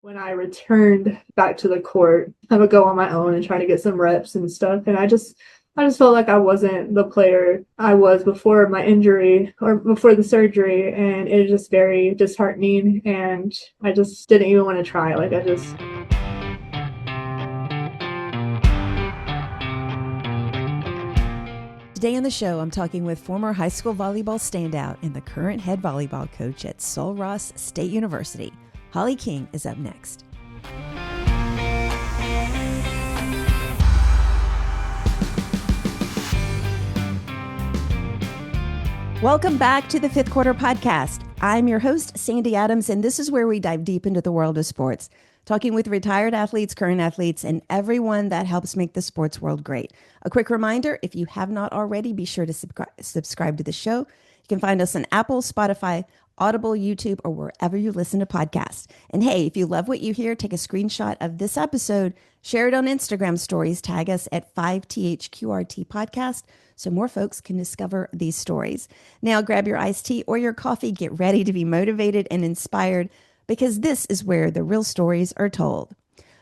when I returned back to the court, I would go on my own and try to get some reps and stuff. And I just felt like I wasn't the player I was before my injury or before the surgery. And it was just very disheartening. And I just didn't even want to try. Today on the show, I'm talking with former high school volleyball standout and the current head volleyball coach at Sul Ross State University. Hollie King is up next. Welcome back to the Fifth Quarter Podcast. I'm your host, Sandy Adams, and this is where we dive deep into the world of sports, talking with retired athletes, current athletes, and everyone that helps make the sports world great. A quick reminder, if you have not already, be sure to subscribe to the show. You can find us on Apple, Spotify, Audible, YouTube, or wherever you listen to podcasts. And hey, if you love what you hear, take a screenshot of this episode, share it on Instagram stories, tag us at 5THQRT Podcast so more folks can discover these stories. Now grab your iced tea or your coffee, get ready to be motivated and inspired, because this is where the real stories are told.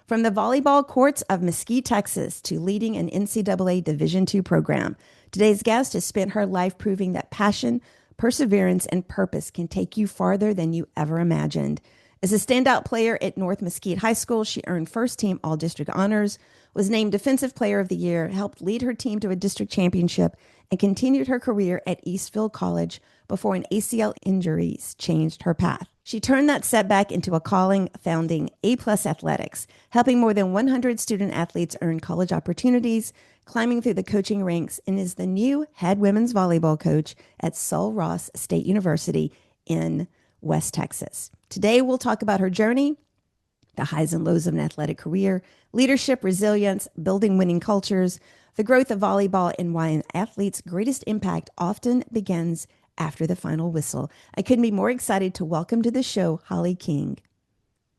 From the volleyball courts of Mesquite, Texas, to leading an NCAA Division II program, today's guest has spent her life proving that passion, perseverance, and purpose can take you farther than you ever imagined. As a standout player at North Mesquite High School, she earned first-team All-District honors, was named Defensive Player of the Year, helped lead her team to a district championship, and continued her career at Eastfield College before an ACL injuries changed her path. She turned that setback into a calling, founding A+ Athletics, helping more than 100 student athletes earn college opportunities, climbing through the coaching ranks, and is the new head women's volleyball coach at Sul Ross State University in West Texas. Today, we'll talk about her journey, the highs and lows of an athletic career, leadership, resilience, building winning cultures, the growth of volleyball, and why an athlete's greatest impact often begins after the final whistle. I couldn't be more excited to welcome to the show Hollie King.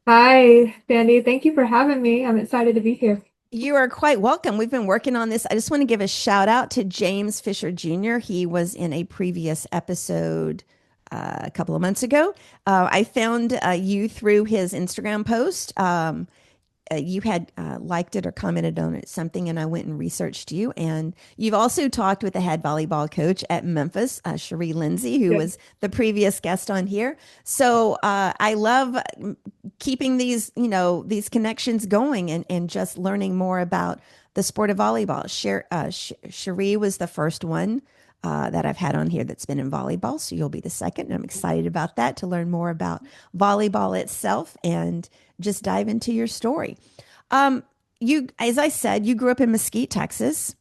Hi, Sandy. Thank you for having me. I'm excited to be here. You are quite welcome. We've been working on this. I just want to give a shout out to James Fisher Jr. He was in a previous episode a couple of months ago. I found you through his Instagram post. You had liked it or commented on it, something, and I went and researched you. And you've also talked with the head volleyball coach at Memphis, Cherie Lindsay, who was the previous guest on here. So I love keeping these connections going and just learning more about the sport of volleyball. Cherie was the first one that I've had on here that's been in volleyball. So you'll be the second. And I'm excited about that, to learn more about volleyball itself and just dive into your story. As I said, you grew up in Mesquite, Texas.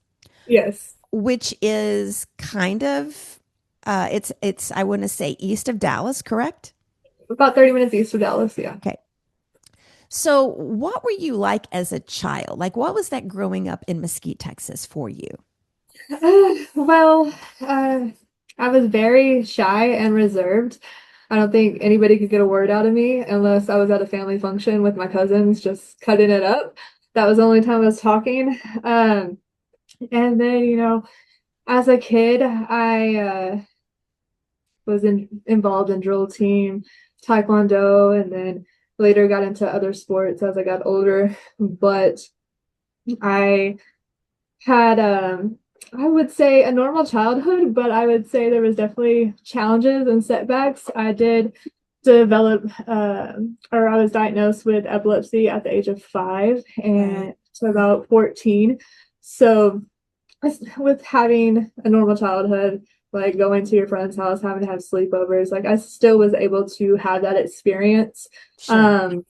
Yes. Which is kind of, it's I want to say east of Dallas, correct? About 30 minutes east of Dallas, yeah. Okay. So what were you like as a child? Like, what was that growing up in Mesquite, Texas for you? I was very shy and reserved. I don't think anybody could get a word out of me unless I was at a family function with my cousins, just cutting it up. That was the only time I was talking. And then, as a kid, I was involved in drill team, taekwondo, and then later got into other sports as I got older. But I had I would say a normal childhood, but I would say there was definitely challenges and setbacks. I did develop, or I was diagnosed with epilepsy at the age of 5 and to about 14. So with having a normal childhood, like going to your friend's house, having to have sleepovers, like I still was able to have that experience. Sure.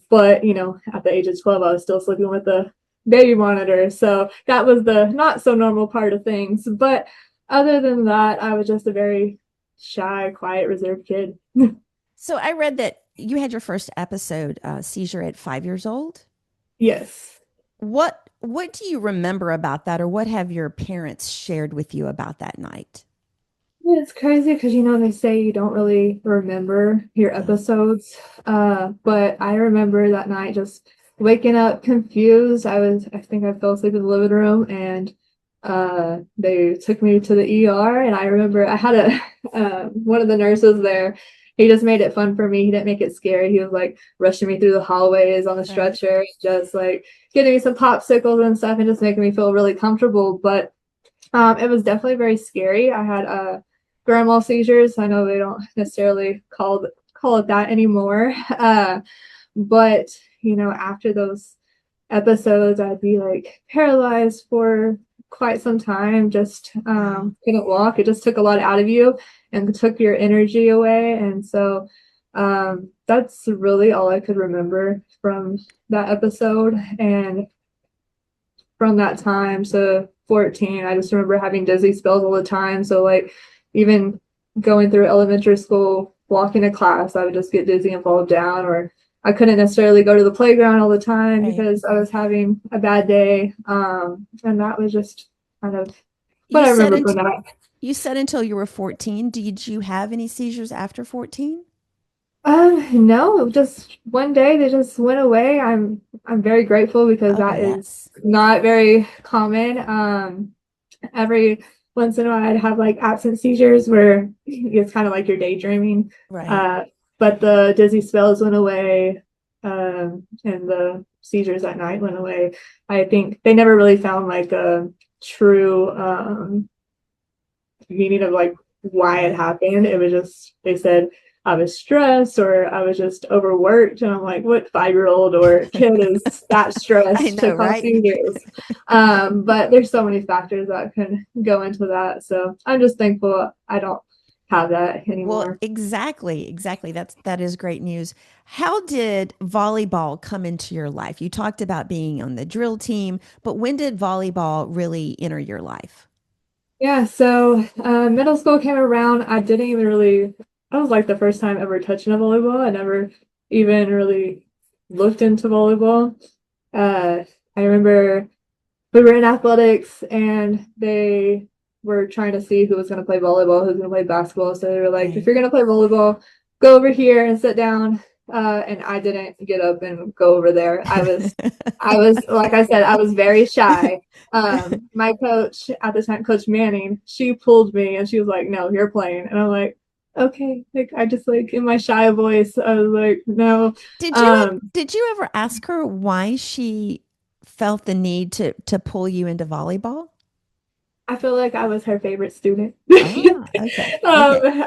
But, at the age of 12, I was still sleeping with the baby monitor. So that was the not so normal part of things. But other than that, I was just a very shy, quiet, reserved kid. So I read that you had your first episode seizure at 5 years old. Yes. What do you remember about that, or what have your parents shared with you about that night? It's crazy because, they say you don't really remember your episodes. But I remember that night just waking up confused. I think I fell asleep in the living room, and they took me to the ER. And I remember I had one of the nurses there, he just made it fun for me. He didn't make it scary. He was like rushing me through the hallways on the Right. stretcher, just like getting me some popsicles and stuff and just making me feel really comfortable. But it was definitely very scary. I had grand mal seizures. I know they don't necessarily call it that anymore. But after those episodes, I'd be like paralyzed for quite some time. Just Wow. couldn't walk. It just took a lot out of you and took your energy away. And so that's really all I could remember from that episode. And from that time to 14, I just remember having dizzy spells all the time. So like even going through elementary school, walking to class, I would just get dizzy and fall down, or I couldn't necessarily go to the playground all the time Right. because I was having a bad day. And that was just kind of what You I said remember from unt that. you said until you were 14. Did you have any seizures after 14? No, just one day they just went away. I'm very grateful because Oh, that is yes. not very common. Every once in a while I'd have like absent seizures where it's kind of like you're daydreaming. Right. Uh, but the dizzy spells went away, and the seizures at night went away. I think they never really found like a true meaning of like why it Right. happened. It was just they said I was stressed or I was just overworked, and I'm like, what 5-year-old or kid is that I stressed to know, cause right? seizures? But there's so many factors that can go into that. So I'm just thankful I don't have that Well, anymore. exactly, exactly. That is great news. How did volleyball come into your life? You talked about being on the drill team, but when did volleyball really enter your life? Yeah, so middle school came around. I didn't even really, that was like the first time ever touching a volleyball. I never even really looked into volleyball. I remember we were in athletics and they were trying to see who was going to play volleyball, who's going to play basketball. So they were like, if Right. you're going to play volleyball, go over here and sit down. And I didn't get up and go over there. I was, like I said, I was very shy. My coach at the time, Coach Manning, she pulled me and she was like, no, you're playing. And I'm like, okay. Like, I just like in my shy voice, I was like, no. Did you ever ask her why she felt the need to pull you into volleyball? I feel like I was her favorite student. Ah, okay. Okay.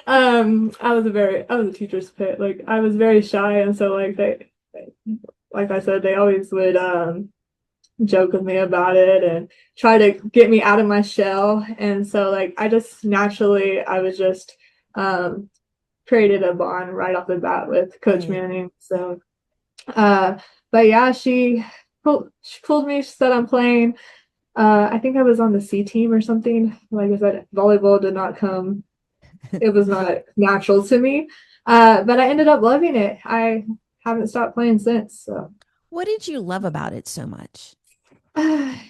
I was a teacher's pet. Like I was very shy, and so like I said, they always would joke with me about it and try to get me out of my shell. And so like I just naturally, I was just um created a bond right off the bat with Coach Right. Manning. So uh, but yeah, she pulled me. She said I'm playing. I think I was on the C team or something. Like I said, volleyball did not come. It was not natural to me. But I ended up loving it. I haven't stopped playing since. So What did you love about it so much? I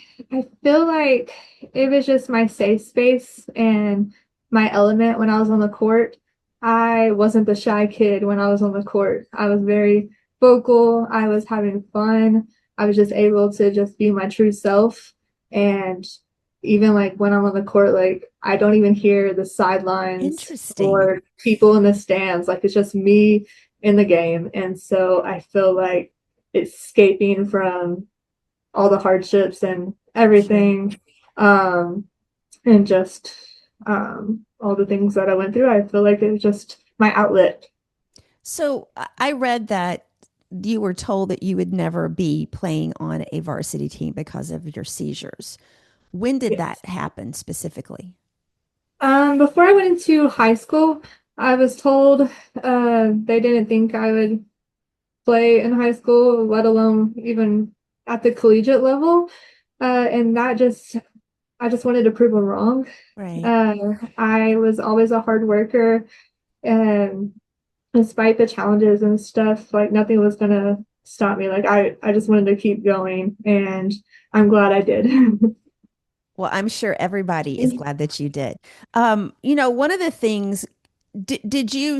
feel like it was just my safe space and my element when I was on the court. I wasn't the shy kid when I was on the court. I was very vocal. I was having fun. I was just able to just be my true self. And even like when I'm on the court, like I don't even hear the sidelines Interesting. or people in the stands. Like it's just me in the game. And so I feel like escaping from all the hardships and Sure. everything, um, and just all the things that I went through. I feel like it was just my outlet. So I read that you were told that you would never be playing on a varsity team because of your seizures. When did that Yes. happen specifically? Before I went into high school, I was told they didn't think I would play in high school, let alone even at the collegiate level. And I just wanted to prove them wrong. Right. I was always a hard worker, and despite the challenges and stuff, like nothing was gonna stop me. Like I just wanted to keep going, and I'm glad I did. Well, I'm sure everybody is glad that you did. One of the things, did you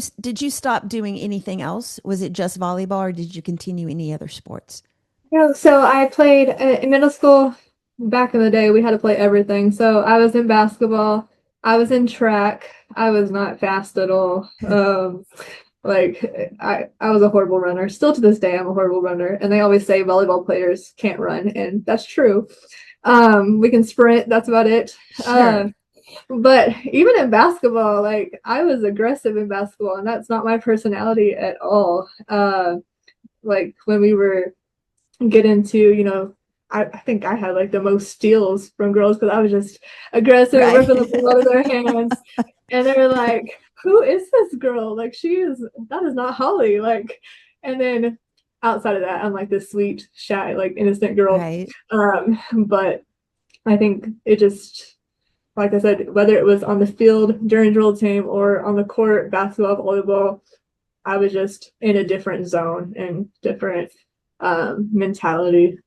stop doing anything else? Was it just volleyball or did you continue any other sports? Yeah, so I played in middle school. Back in the day, we had to play everything. So I was in basketball. I was in track. I was not fast at all. Like I was a horrible runner. Still to this day, I'm a horrible runner. And they always say volleyball players can't run, and that's true. We can sprint. That's about it. Sure. But even in basketball, like I was aggressive in basketball, and that's not my personality at all. Like when we were get into, I think I had like the most steals from girls because I was just aggressive and Right. ripping the ball out of their hands. And they were like, who is this girl? Like, that is not Hollie. Like, and then outside of that, I'm like this sweet, shy, like innocent girl. Right. But I think it just, like I said, whether it was on the field during drill team or on the court, basketball, volleyball, I was just in a different zone and different mentality.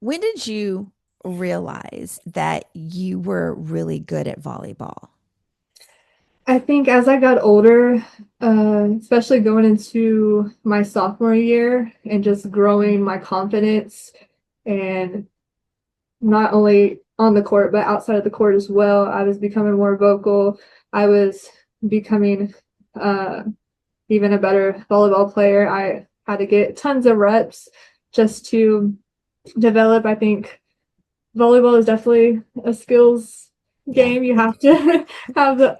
When did you realize that you were really good at volleyball? I think as I got older, especially going into my sophomore year and just growing my confidence and not only on the court, but outside of the court as well, I was becoming more vocal. I was becoming uh, even a better volleyball player. I had to get tons of reps just to develop. I think volleyball is definitely a skills Yeah. game. You have to have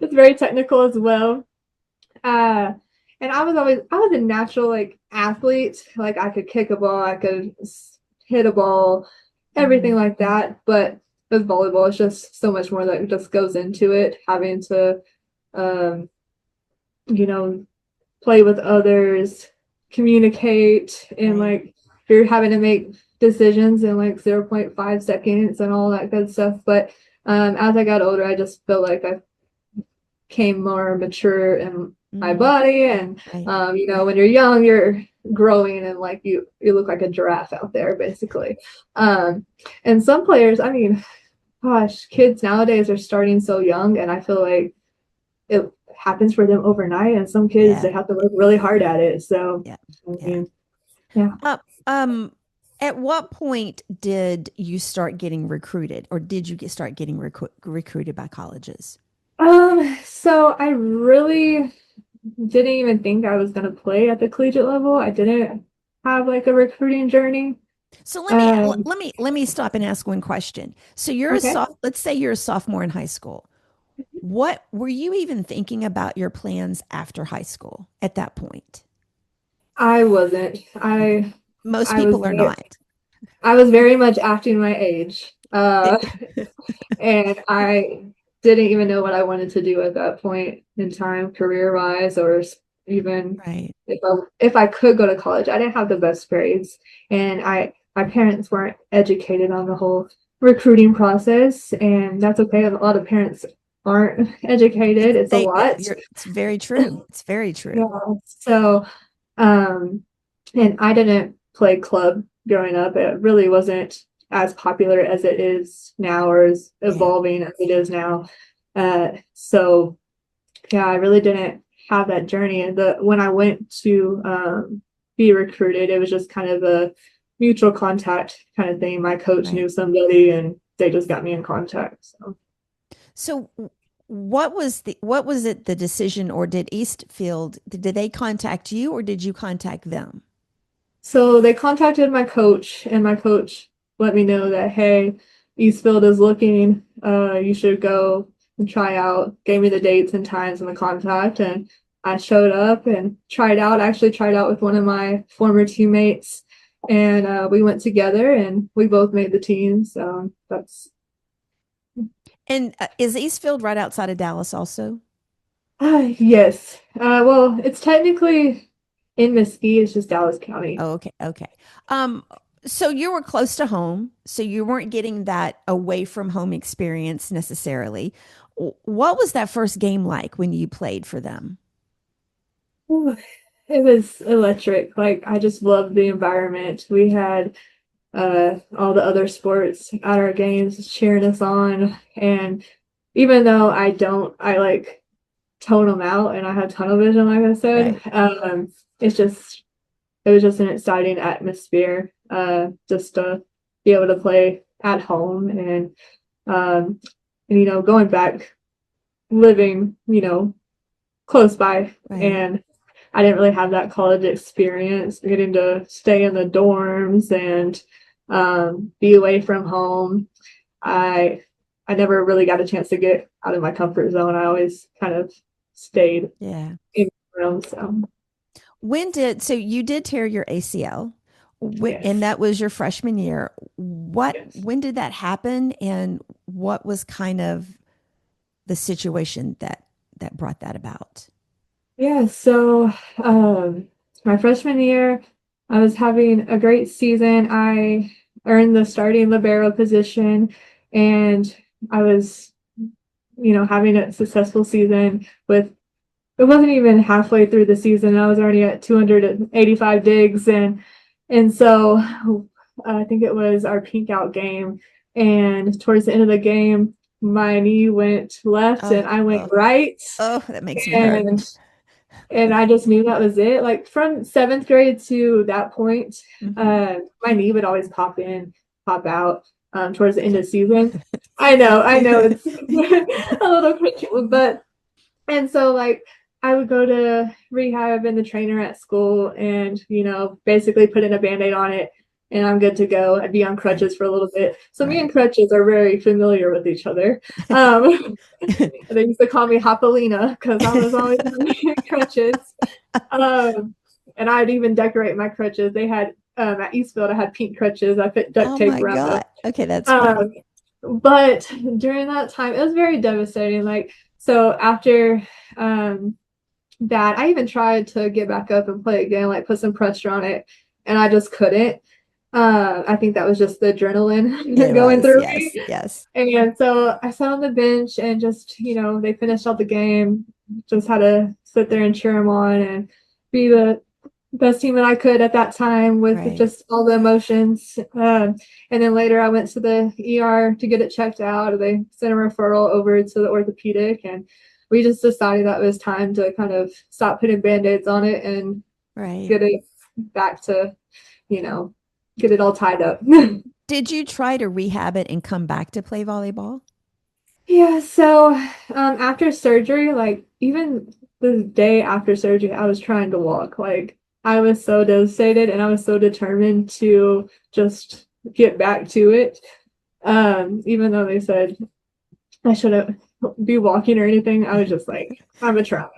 it's very technical as well. Uh, and I was a natural like athlete. Like I could kick a ball, I could hit a ball, everything Mhm. like that. But with volleyball, it's just so much more that just goes into it. Having to, um, you know, play with others, communicate, and Right. like you're having to make decisions in like 0.5 seconds and all that good stuff. But as I got older, I just felt like I became more mature in my Mhm. body. And Right. when you're young, you're growing and like you look like a giraffe out there, basically. Um, and some players, I mean, gosh, kids nowadays are starting so young, and I feel like it happens for them overnight. And some kids Yeah. they have to work really hard at it. So, Yeah. I Yeah. mean, yeah. Uh, um, at what point did you start getting recruited, or did you start getting recruited by colleges? So I really didn't even think I was gonna play at the collegiate level. I didn't have like a recruiting journey. So Um, let me stop and ask one question. So you're a okay. let's say you're a sophomore in high school. What were you even thinking about your plans after high school at that point? I wasn't. Okay. I Most I was people are not. I was very much acting my age. And I didn't even know what I wanted to do at that point in time, career wise, or even Right. if I could go to college. I didn't have the best grades, and my parents weren't educated on the whole recruiting process, and that's okay. A lot of parents aren't educated. It's a lot. It's very true. It's very true. Yeah. So, um, and I didn't play club growing up. It really wasn't as popular as it is now or as Yeah. evolving as it is now. So yeah, I really didn't have that journey. And when I went to be recruited, it was just kind of a mutual contact kind of thing. My coach Right. knew somebody and they just got me in contact. So what was it the decision, or did Eastfield, did they contact you or did you contact them? So they contacted my coach, and my coach let me know that, hey, Eastfield is looking. You should go and try out. Gave me the dates and times and the contact, and I showed up and tried out. I actually tried out with one of my former teammates, and we went together, and we both made the team. So that's And is Eastfield right outside of Dallas also? yes. Well, it's technically in Mesquite. It's just Dallas County. Oh, okay. Okay. Um, so you were close to home, so you weren't getting that away from home experience necessarily. What was that first game like when you played for them? Ooh, it was electric. Like I just loved the environment. We had all the other sports at our games cheering us on. And even though I like tone them out and I have tunnel vision, like I said, Right. it's just, it was just an exciting atmosphere just to be able to play at home. And um, and, going back, living, close by. Right. And I didn't really have that college experience, getting to stay in the dorms and be away from home. I I never really got a chance to get out of my comfort zone. I always kind of stayed Yeah. in the room. So So you did tear your ACL, and yes, that was your freshman year. yes. When did that happen, and what was kind of the situation that brought that about? Yeah, so my freshman year, I was having a great season. I earned the starting libero position, and I was, having a successful season with it wasn't even halfway through the season. I was already at 285 digs, and so I think it was our pink out game. And towards the end of the game, my knee went left Oh, and I went oh, right. oh, that makes me hurt. And I just knew that was it. Like from seventh grade to that point, Hmm. my knee would always pop in, pop out towards the end of the season. I know it's a little crazy, but and so like I would go to rehab and the trainer at school and, basically put in a band-aid on it and I'm good to go. I'd be on Right, crutches for a little bit. So me right. and crutches are very familiar with each other. Um, they used to call me Hopalina because I was always on crutches. Um, and I'd even decorate my crutches. They had at Eastfield, I had pink crutches. I put duct Oh tape my around them. God. Okay, that's funny. Um, but during that time, it was very devastating. Like, so after um, that, I even tried to get back up and play again, like put some pressure on it, and I just couldn't. I think that was just the adrenaline It going was, through yes, me. yes. And so I sat on the bench and just, they finished out the game, just had to sit there and cheer them on and be the best team that I could at that time with Right. just all the emotions. And then later I went to the ER to get it checked out. They sent a referral over to the orthopedic, and we just decided that it was time to kind of stop putting band-aids on it and Right. get it back to, you know, get it all tied up. Did you try to rehab it and come back to play volleyball? Yeah, so after surgery, like even the day after surgery, I was trying to walk. Like I was so devastated and I was so determined to just get back to it. Even though they said I shouldn't be walking or anything, I was just like, I'm a try.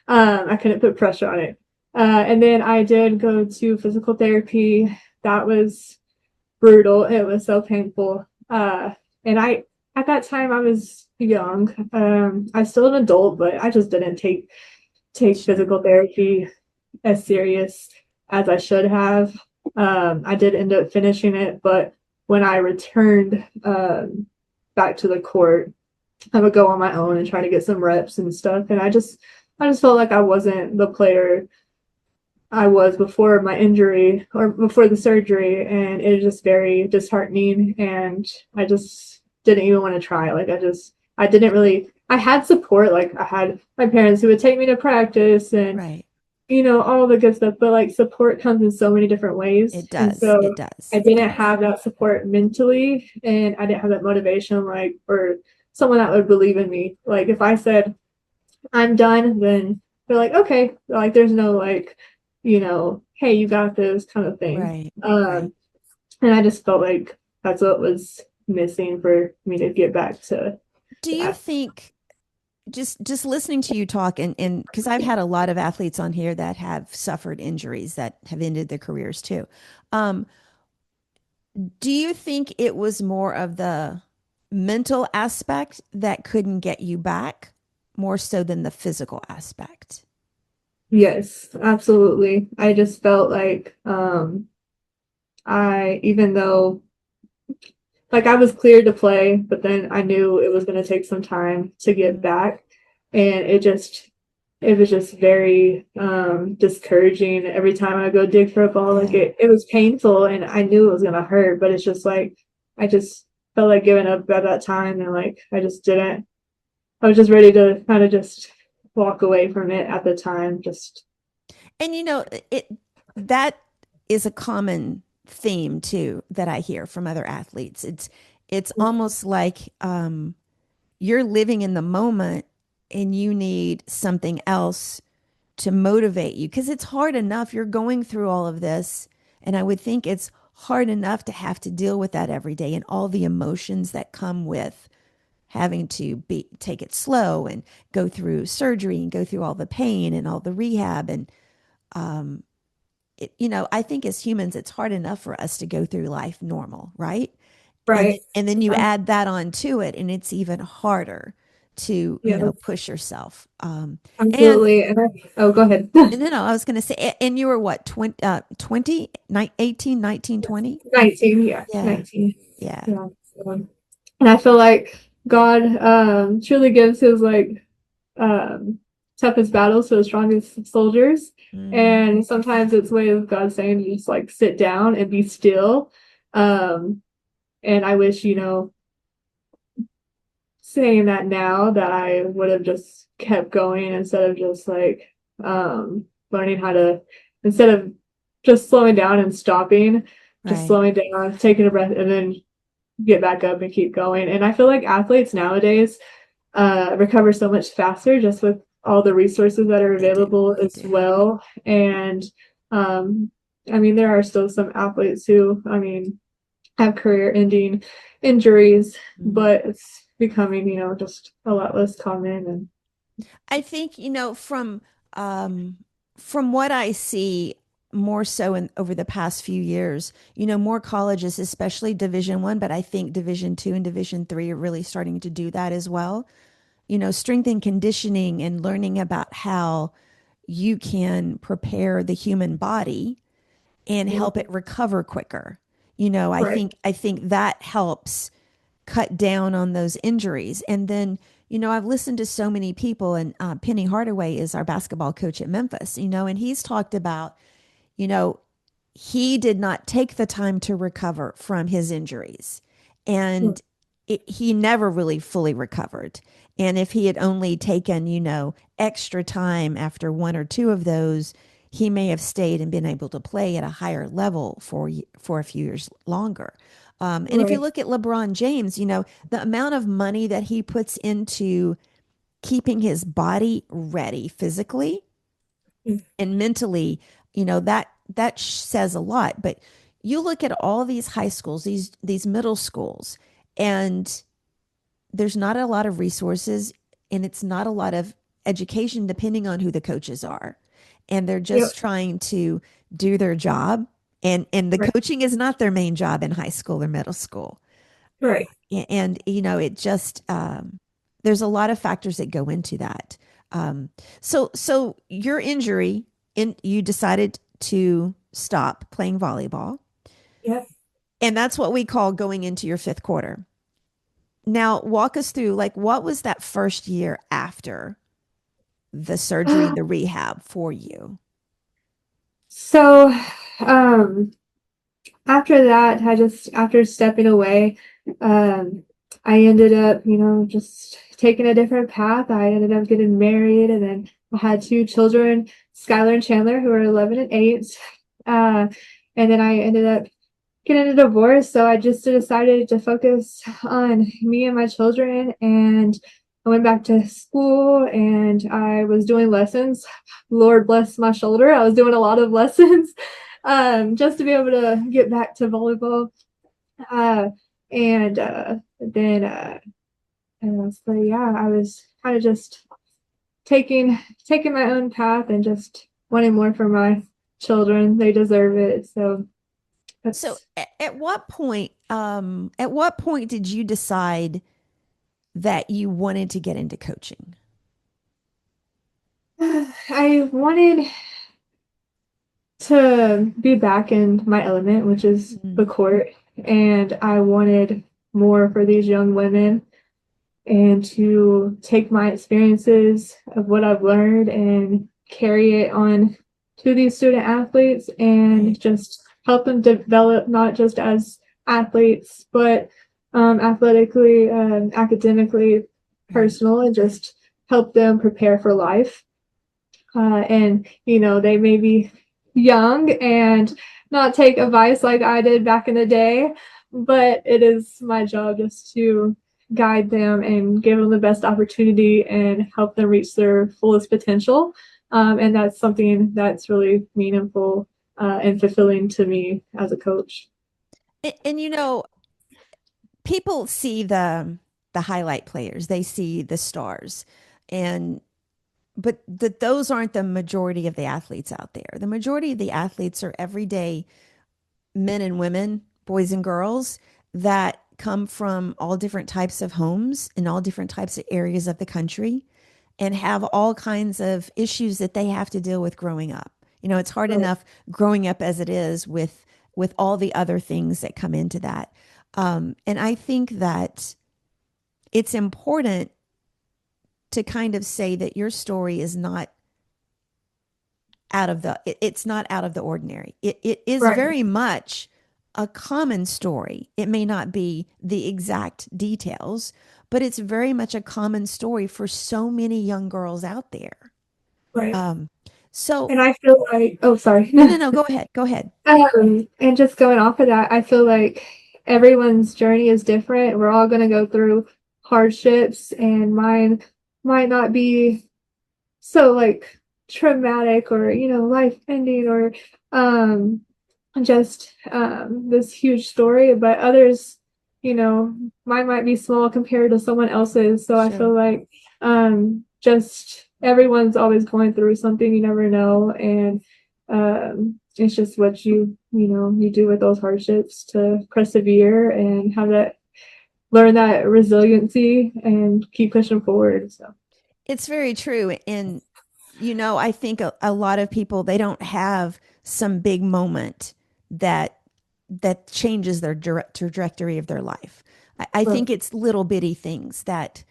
I couldn't put pressure on it. And then I did go to physical therapy. That was brutal. It was so painful. And I at that time I was young. I still an adult, but I just didn't take Sure. physical therapy as serious as I should have. I did end up finishing it, but when I returned back to the court, I would go on my own and try to get some reps and stuff. And I just felt like I wasn't the player I was before my injury or before the surgery, and it was just very disheartening. And I just didn't even want to try. I didn't really. I had support, like I had my parents who would take me to practice and Right. all the good stuff. But like support comes in so many different ways, It and does. It so does. I It didn't does. have that support mentally, and I didn't have that motivation, like or someone that would believe in me. Like if I said I'm done, then they're like, okay, like there's no like, hey, you got this kind of thing. Right. Right. Um, and I just felt like that's what was missing for me to get back to Do you that. think just listening to you talk and because I've had a lot of athletes on here that have suffered injuries that have ended their careers too. Um, do you think it was more of the mental aspect that couldn't get you back more so than the physical aspect? Yes, absolutely. I just felt like even though like I was cleared to play, but then I knew it was going to take some time to get Mm, back, and it was just very discouraging every time I go dig for a ball. Like yeah. it was painful, and I knew it was going to hurt, but it's just like I just felt like giving up at that time, and like I just didn't. I was just ready to kind of just walk away from it at the time. Just And it that is a common theme too that I hear from other athletes. It's almost like you're living in the moment and you need something else to motivate you because it's hard enough. You're going through all of this. And I would think it's hard enough to have to deal with that every day and all the emotions that come with having to take it slow and go through surgery and go through all the pain and all the rehab. And, I think as humans, it's hard enough for us to go through life normal, right? And Right. and then you Yeah. add that on to it, and it's even harder to, Yeah, push yourself. And absolutely. Oh, go ahead. no, I was going to say, and you were what, 20, 18, 19, 20? 19, yeah, Yeah. 19. Yeah. Yeah. So, and I feel like God truly gives his um toughest battles to the strongest soldiers. Hmm. And sometimes it's way of God saying you just like sit down and be still. Um, and I wish, saying that now that I would have just kept going instead of just learning how to instead of just slowing down and stopping, just Right. slowing down, taking a breath, and then get back up and keep going. And I feel like athletes nowadays recover so much faster just with all the resources that are They do. available They as do. well. And um, I mean, there are still some athletes who, have career-ending injuries, Mhm. but it's becoming, just a lot less common. And I think, from what I see more so in over the past few years, more colleges, especially Division 1, but I think Division 2 and Division 3 are really starting to do that as well. Strength and conditioning and learning about how you can prepare the human body and yeah, help it recover quicker. I right, think that helps cut down on those injuries. And then, I've listened to so many people, and Penny Hardaway is our basketball coach at Memphis, and he's talked about, you know, he did not take the time to recover from his injuries. And he never really fully recovered. And if he had only taken, extra time after one or two of those, he may have stayed and been able to play at a higher level for a few years longer. And if you right, look at LeBron James, the amount of money that he puts into keeping his body ready physically and mentally, that says a lot. But you look at all these high schools, these middle schools, and there's not a lot of resources, and it's not a lot of education depending on who the coaches are. And they're yep, just trying to do their job. And the right, coaching is not their main job in high school or middle school. right. And it just there's a lot of factors that go into that. So your injury, you decided to stop playing volleyball, Yep. and that's what we call going into your fifth quarter. Now walk us through, like, what was that first year after the surgery and the rehab for you? So, um, after that, after stepping away, um, I ended up, just taking a different path. I ended up getting married, and then I had two children, Skylar and Chandler, who are 11 and 8. Uh, and then I ended up getting a divorce. So I just decided to focus on me and my children. And I went back to school and I was doing lessons. Lord bless my shoulder. I was doing a lot of lessons just to be able to get back to volleyball. Uh, and then, so yeah, I was kind of just taking my own path and just wanting more for my children. They deserve it. So So that's at what point did you decide that you wanted to get into coaching? I wanted to be back in my element, which is the Mhm. court, and I wanted more for these young women and to take my experiences of what I've learned and carry it on to these student athletes Right. and just help them develop not just as athletes, but athletically, academically, Right. personal, and just help them prepare for life. And they may be young and not take advice like I did back in the day, but it is my job just to guide them and give them the best opportunity and help them reach their fullest potential. And that's something that's really meaningful and fulfilling to me as a coach. And people see the highlight players, they see the stars, and but those aren't the majority of the athletes out there. The majority of the athletes are everyday men and women, boys and girls that come from all different types of homes in all different types of areas of the country and have all kinds of issues that they have to deal with growing up. It's hard Right. enough growing up as it is with all the other things that come into that. And I think that it's important to kind of say that your story is not it's not out of the ordinary. It is Right. very much a common story. It may not be the exact details, but it's very much a common story for so many young girls out there. Right. Um, so And I feel like, oh, sorry. no, go ahead. Go ahead. And just going off of that, I feel like everyone's journey is different. We're all going to go through hardships, and mine might not be so like traumatic or, life ending or um, just this huge story, but others, mine might be small compared to someone else's. So I Sure. feel like just everyone's always going through something. You never know, and it's just what you do with those hardships to persevere and have that learn that resiliency and keep pushing forward. So It's very true. And, I think a lot of people, they don't have some big moment that changes their direct trajectory of their life. I right, think it's little bitty things that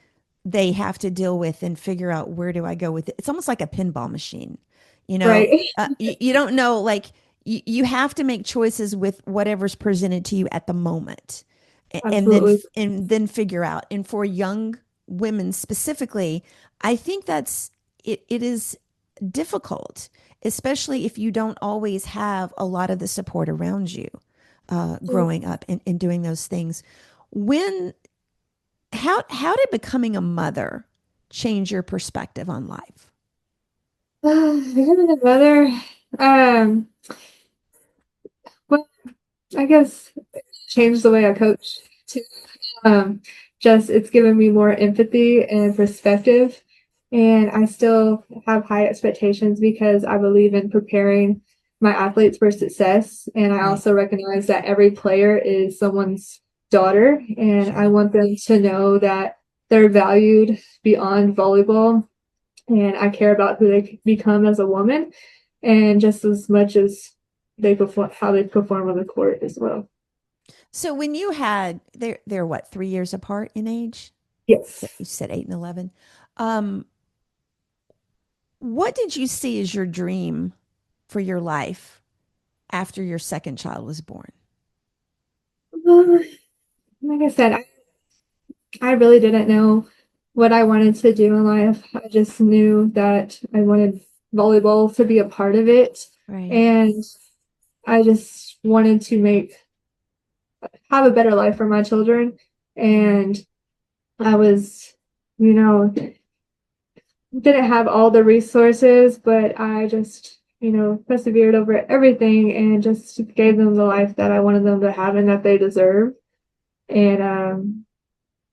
they have to deal with and figure out, where do I go with it? It's almost like a pinball machine. right. You don't know, like you have to make choices with whatever's presented to you at the moment, and then Absolutely. figure out. And for young women specifically, I think it is difficult, especially if you don't always have a lot of the support around you, growing up and doing those things. When how did becoming a mother change your perspective on life? Becoming a mother, um, well, I guess changed the way I coach too. Um, just it's given me more empathy and perspective, and I still have high expectations because I believe in preparing my athletes for success, and I Right. also recognize that every player is someone's daughter, and I Sure. want them to know that they're valued beyond volleyball, and I care about who they become as a woman, and just as much as they perform, how they perform on the court as well. So when you had they're what, 3 years apart in age? Yes. You said 8 and 11. Um, what did you see as your dream for your life after your second child was born? Like I said, I really didn't know what I wanted to do in life. I just knew that I wanted volleyball to be a part of it. Right. And I just wanted to have a better life for my children. Right. And I was, you know, didn't have all the resources, but I just, persevered over everything and just gave them the life that I wanted them to have and that they deserve. And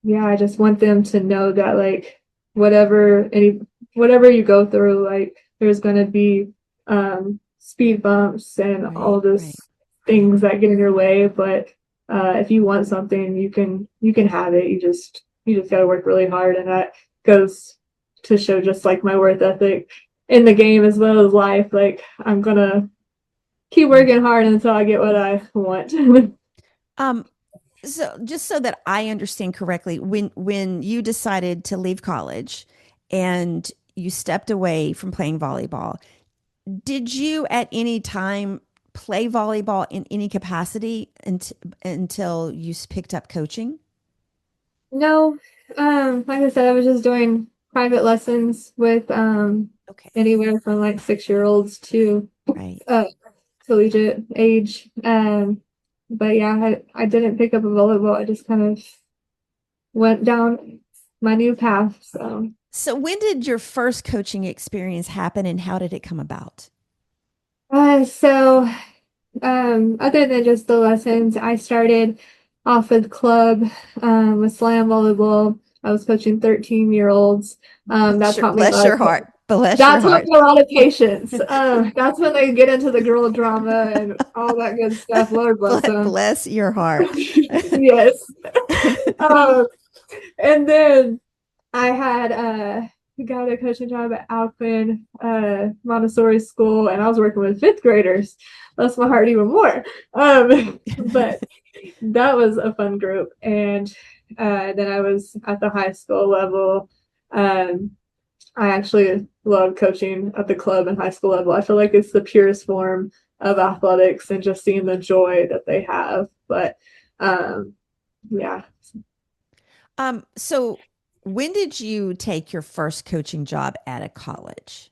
yeah, I just want them to know that like whatever any whatever you go through, like there's gonna be speed bumps and all Right. this Right. things that get in your way. But if you want something, you can have it. You just gotta work really hard, and that goes to show just like my worth ethic in the game as well as life. Like I'm gonna keep Right. working hard until I get what I want. Um, so just so that I understand correctly, when you decided to leave college and you stepped away from playing volleyball, did you at any time play volleyball in any capacity until you picked up coaching? No, like I said, I was just doing private lessons with Okay. anywhere from like 6 year olds to Right. uh collegiate age. But yeah, I didn't pick up a volleyball. I just kind of went down my new path. So when did your first coaching experience happen and how did it come about? So other than just the lessons, I started off with club, with slam volleyball. I was coaching 13-year-olds. That Sure, taught me a bless lot of, your heart. Bless that your taught heart. me a lot of patience. That's when they get into the girl drama and all that good stuff. Lord bless them. Bless your heart. Yes. Um, and then I had got a coaching job at Alpine Montessori school, and I was working with fifth graders. Bless my heart even more. But that was a fun group. And then I was at the high school level. Um, I actually love coaching at the club and high school level. I feel like it's the purest form of athletics and just seeing the joy that they have. But yeah. So when did you take your first coaching job at a college?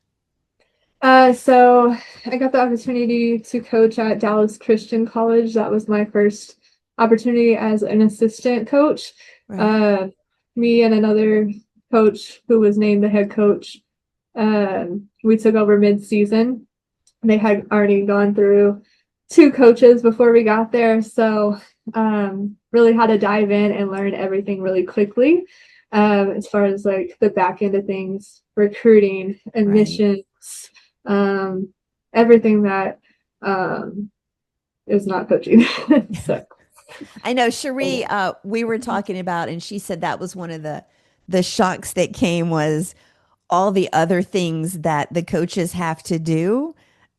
So I got the opportunity to coach at Dallas Christian College. That was my first opportunity as an assistant coach. Right. Uh, Me and another coach who was named the head coach, we took over mid-season. They had already gone through two coaches before we got there, so really had to dive in and learn everything really quickly, as far as like the back end of things, recruiting, Right. admissions, everything that is not coaching. So I know Cherie, we were talking about, and she said that was one of the shocks that came was all the other things that the coaches have to do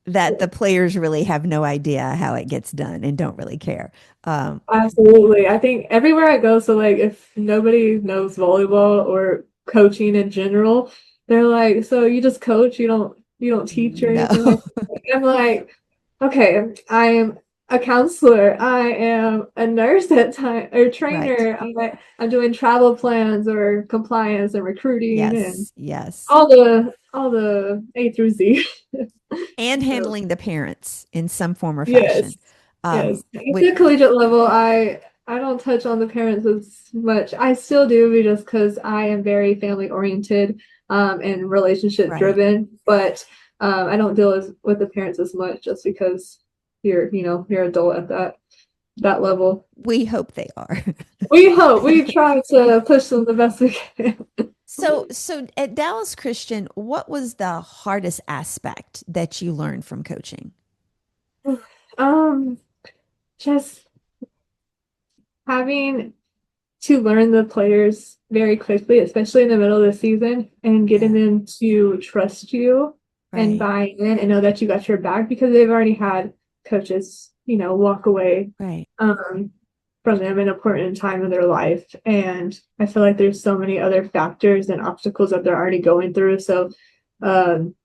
that the players really have no idea how it gets done and don't really care. Um, absolutely. I think everywhere I go, so like if nobody knows volleyball or coaching in general, they're like, so you just coach, you don't teach or no. anything like that. I'm like, okay, I am a counselor. I am a nurse at time or Right. trainer. I'm doing travel plans or compliance and recruiting and Yes. Yes. all the A through Z. And So handling the parents in some form or yes. fashion. Yes. At With the collegiate level, I don't touch on the parents as much. I still do just because I am very family oriented and relationship right. driven, but I don't deal with the parents as much just because you're adult at that level. We hope they are. We try to push them the best we can. So at Dallas Christian, what was the hardest aspect that you learned from coaching? Um, just having to learn the players very quickly, especially in the middle of the season, and getting Yeah. them to trust you and Right. buy in and know that you got your back because they've already had coaches, walk away Right. um, from them in an important time in their life. And I feel like there's so many other factors and obstacles that they're already going through. So um,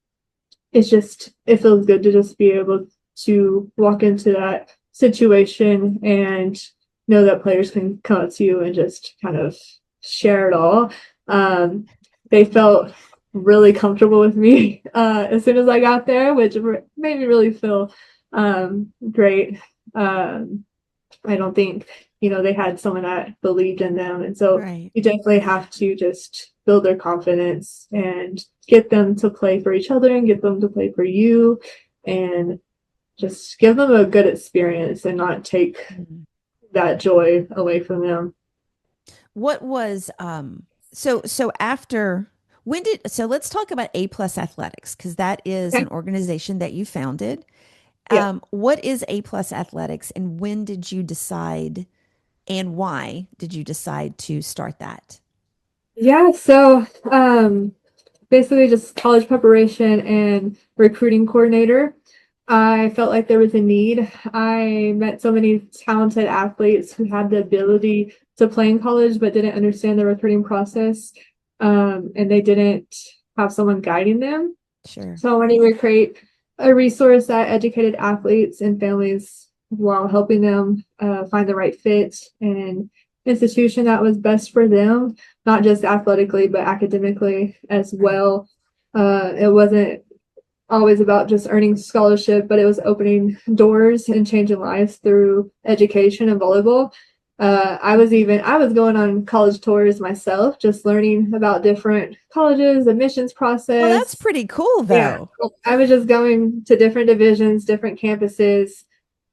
it feels good to just be able to walk into that situation and know that players can come up to you and just kind of share it all. Um, they felt really comfortable with me as soon as I got there, which made me really feel great. I don't think, they had someone that believed in them. And so Right. you definitely have to just build their confidence and get them to play for each other and get them to play for you and just give them a good experience and not take Mhm. that joy away from them. What was so after when did so let's talk about A Plus Athletics because that is Okay. an organization that you founded. Yeah. What is A Plus Athletics and when did you decide and why did you decide to start that? Yeah. So basically just college preparation and recruiting coordinator. I felt like there was a need. I met so many talented athletes who had the ability to play in college but didn't understand the recruiting process, and they didn't have someone guiding them. Sure. So I wanted to create a resource that educated athletes and families while helping them find the right fit and institution that was best for them, not just athletically, but academically as Right. well. It wasn't always about just earning scholarship, but it was opening doors and changing lives through education and volleyball. I was going on college tours myself, just learning about different colleges, admissions Well, that's process. pretty cool, Yeah, though. I was just going to different divisions, different campuses,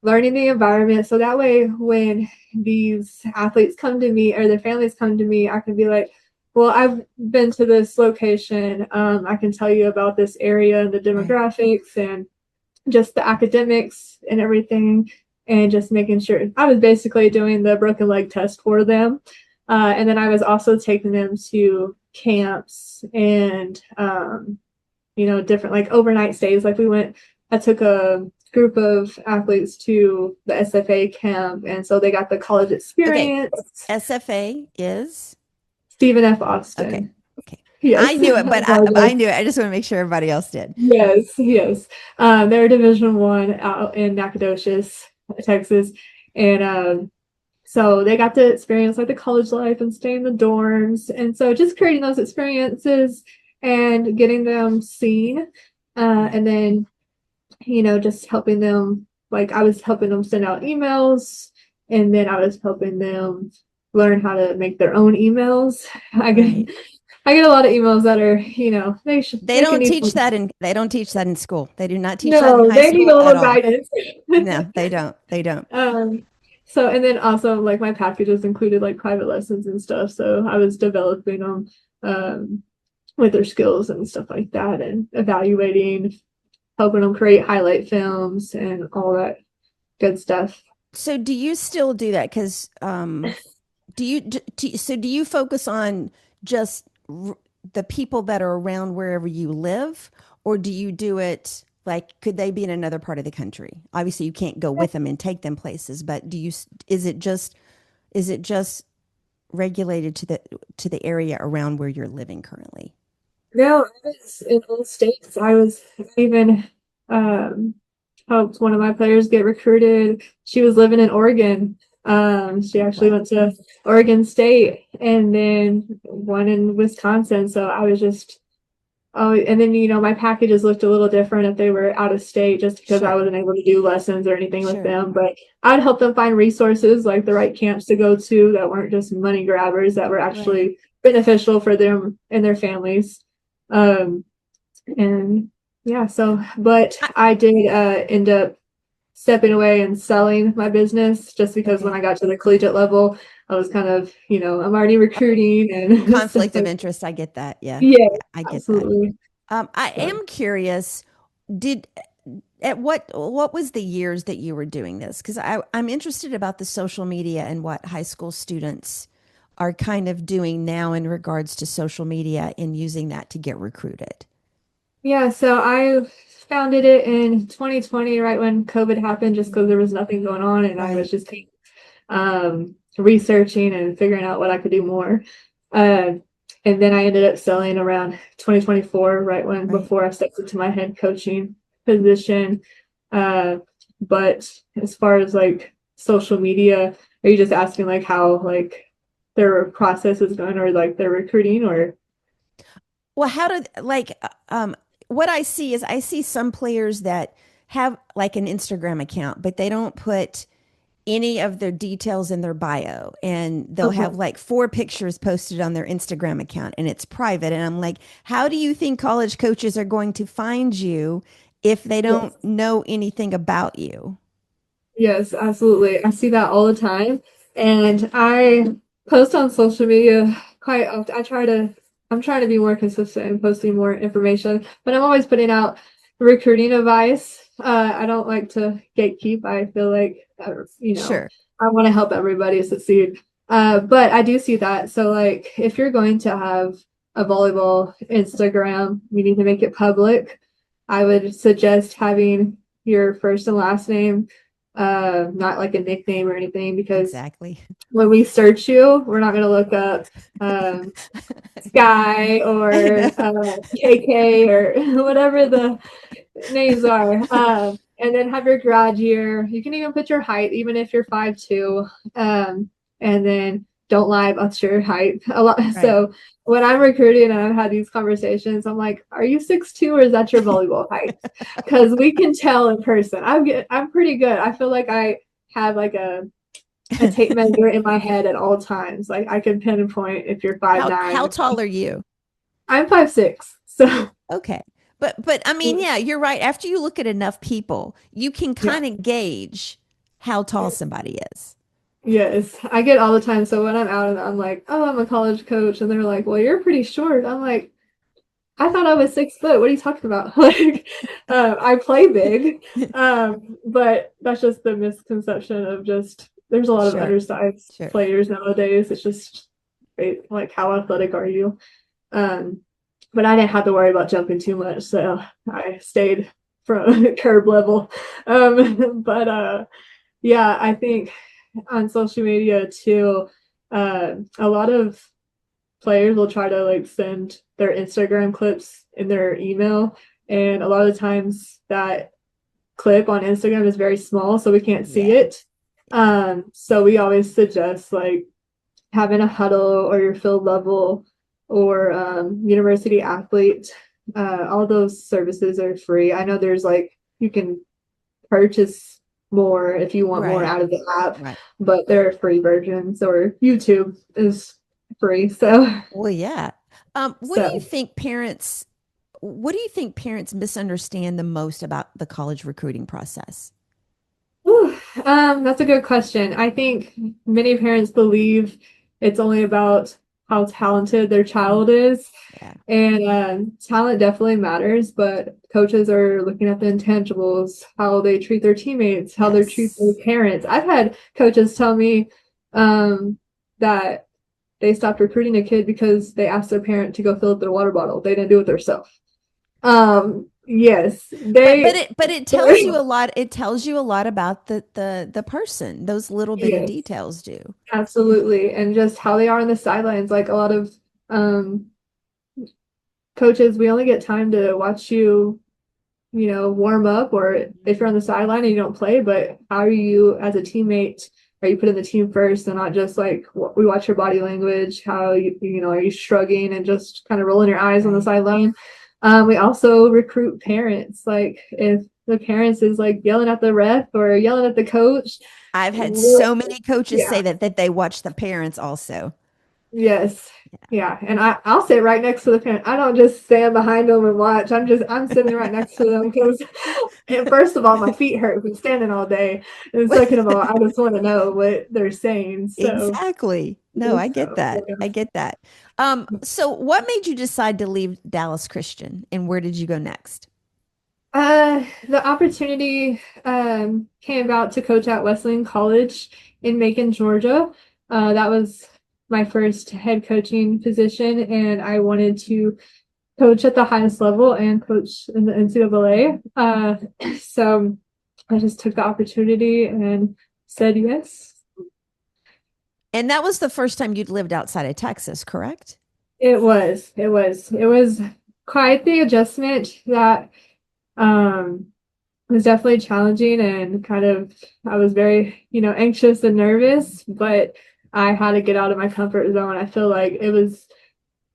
learning the environment. So that way, when these athletes come to me or their families come to me, I can be like, well, I've been to this location. I can tell you about this area and the Right. demographics and just the academics and everything, and just making sure. I was basically doing the broken leg test for them. And then I was also taking them to camps and different like overnight stays. Like I took a group of athletes to the SFA camp, and so they got the college Okay. experience. SFA is Stephen F. okay. Austin. Okay. Yes. I knew it, I but I apologize. knew it. I just want to make sure everybody else did. Yes, yes. They're Division 1 out in Nacogdoches, Texas, and so they got to experience like the college life and stay in the dorms, and so just creating those experiences and getting them seen, Right. and then just helping them. Like I was helping them send out emails, and then I was helping them learn how to make their own emails. I get Right. I get a lot of emails that are, They they can don't need teach some. that in they don't teach that in school. They do not teach that in No, high they need school a at little all. guidance. No, they don't. They don't. Um, so and then also like my packages included like private lessons and stuff. So I was developing them um with their skills and stuff like that, and evaluating, helping them create highlight films and all that good stuff. So do you still do that? Because do you focus on just the people that are around wherever you live, or do you do it like could they be in another part of the country? Obviously, you can't go with them and take them places, but is it just regulated to the area around where you're living currently? No, I was in all states. I even um helped one of my players get recruited. She was living in Oregon. She actually Wow. went to Oregon State and then one in Wisconsin. So I was just, oh, and then, my packages looked a little different if they were out of state just because I Sure. wasn't able to do lessons or anything with Sure. them. But I'd help them find resources like the right camps to go to that weren't just money grabbers, that were Right. actually beneficial for them and their families. Um, and yeah, so, but I, I did end up stepping away and selling my business just because when okay. I got to the collegiate level, I was kind of, I'm already recruiting and stuff Conflict of like. interest. I get that. Yeah. Yeah, Yeah. I get that. absolutely. I So. am curious, did at what was the years that you were doing this? Because I'm interested about the social media and what high school students are kind of doing now in regards to social media and using that to get recruited. Yeah, so I founded it in 2020, right when COVID happened, just because there was nothing going on, and I was Right, just researching and figuring out what I could do more. Uh, and then I ended up selling around 2024, right when right. before I stepped into my head coaching position. Uh, but as far as like social media, are you just asking like how like their process is going, or like their recruiting, or? Well, how did like what I see is I see some players that have like an Instagram account, but they don't put any of their details in their bio, and they'll have Okay. like four pictures posted on their Instagram account and it's private, and I'm like, how do you think college coaches are going to find you if they don't Yes. know anything about you? Yes, absolutely. I see that all the time. And I post on social media quite often. I'm trying to be more consistent and posting more information, but I'm always putting out recruiting advice. I don't like to gatekeep. I feel like, Sure. I want to help everybody succeed. But I do see that. So, like, if you're going to have a volleyball Instagram, you need to make it public. I would suggest having your first and last name, not like a nickname or anything, because Exactly. when we search you, we're not going to look up um, Sky I or know. KK or whatever the names are. And then have your grad year. You can even put your height, even if you're 5'2". And then don't lie about your height a lot. Right. So when I'm recruiting and I've had these conversations, I'm like, "Are you 6'2" or is that your volleyball height?" Because we can tell in person. I'm pretty good. I feel like I have like a tape measure in my head at all times. Like I can pinpoint if you're five How nine. tall are you? I'm 5'6", so Okay. But I mean, yeah, you're right. After you look at enough people, you can yeah. kind of gauge how tall somebody is. Yes, I get all the time. So when I'm out and I'm like, "Oh, I'm a college coach," and they're like, "Well, you're pretty short." I'm like, "I thought I was 6 foot. What are you talking about?" Like, I play big, but that's just the misconception of just there's a lot of Sure, undersized sure. players nowadays. It's just like how athletic are you? Um, but I didn't have to worry about jumping too much, so I stayed from curb level. But yeah, I think on social media too, a lot of players will try to like send their Instagram clips in their email, and a lot of the times that clip on Instagram is very small, so we can't see Yeah. it. So we always suggest like having a huddle or your field level or university athlete. All those services are free. I know there's like you can purchase more if you want more Right. out of the app, Right. but there are free versions or YouTube is free. So Well, yeah. so What do you think parents misunderstand the most about the college recruiting process? whew, that's a good question. I think many parents believe it's only about how talented their Mhm. child is. Yeah. And talent definitely matters, but coaches are looking at the intangibles, how they treat their teammates, how they treat their Yes. parents. I've had coaches tell me that they stopped recruiting a kid because they asked their parent to go fill up their water bottle. They didn't do it themselves. Yes, But it tells you a lot. It tells you a lot about the person. Those little bitty yes, details do. absolutely, and just how they are on the sidelines. Like a lot of um, coaches, we only get time to watch you warm up or if you're on the sideline and you don't play, but how are you as a teammate? Are you putting the team first and not just like we watch your body language, how are you shrugging and just kind of rolling your eyes on the Right. sideline? We also recruit parents. Like if the parents is like yelling at the ref or yelling at the coach, I've had we're, so many coaches yeah, say that they watch the parents also. yes. Yeah, and I'll sit right next to the parent. I don't just stand behind them and watch. I'm sitting right next to them because, and first of all, my feet hurt from standing all day, and second of all, I just want to know what they're saying. So, Exactly. No, I get so that. I yeah. get that. So what made you decide to leave Dallas Christian and where did you go next? The opportunity came about to coach at Wesleyan College in Macon, Georgia. That was my first head coaching position, and I wanted to coach at the highest level and coach in the NCAA. So I just took the opportunity and said yes. And that was the first time you'd lived outside of Texas, correct? It was quite the adjustment that was definitely challenging and kind of I was very, anxious and nervous, but I had to get out of my comfort zone. I feel like it was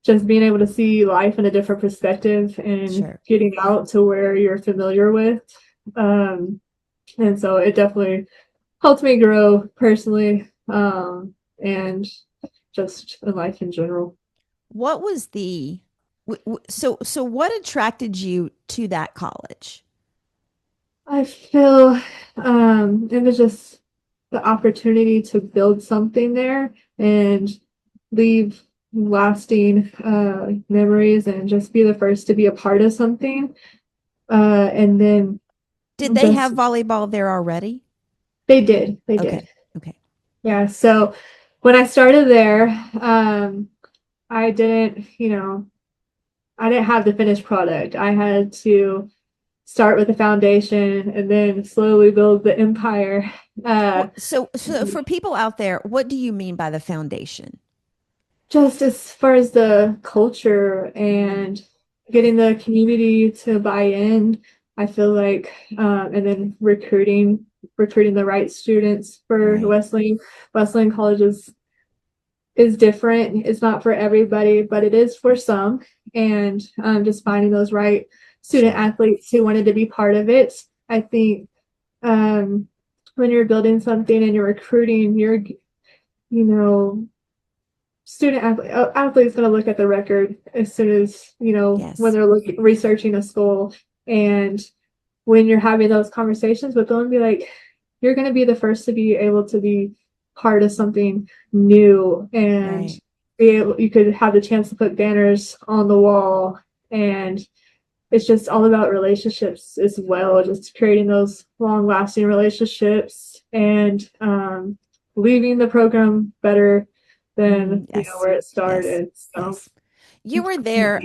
just being able to see life in a different perspective and Sure. getting out to where you're familiar with. Um, and so it definitely helped me grow personally, and just in life in general. What was the so what attracted you to that college? I feel it was just the opportunity to build something there and leave lasting memories and just be the first to be a part of something. And then Did they have just volleyball there already? they Okay. did. Okay. Yeah. So when I started there, I didn't, I didn't have the finished product. I had to start with the foundation and then slowly build the empire. Uh, So for people out there, what do you mean by the foundation? just as far as the culture Mhm. and getting the community to buy in, I feel like, and then recruiting the right students for Right. Wesleyan. Wesleyan College is different. It's not for everybody, but it is for some. And just finding those right student Sure. athletes who wanted to be part of it. I think um, when you're building something and you're recruiting, you know, athlete's going to look at the record as soon as, when Yes. they're researching a school. And when you're having those conversations with them, be like, you're going to be the first to be able to be part of something new, and Right. you could have the chance to put banners on the wall. And it's just all about relationships as well, just creating those long lasting relationships, and leaving the program better than Yes. where it Yes. started. So Yes. You were there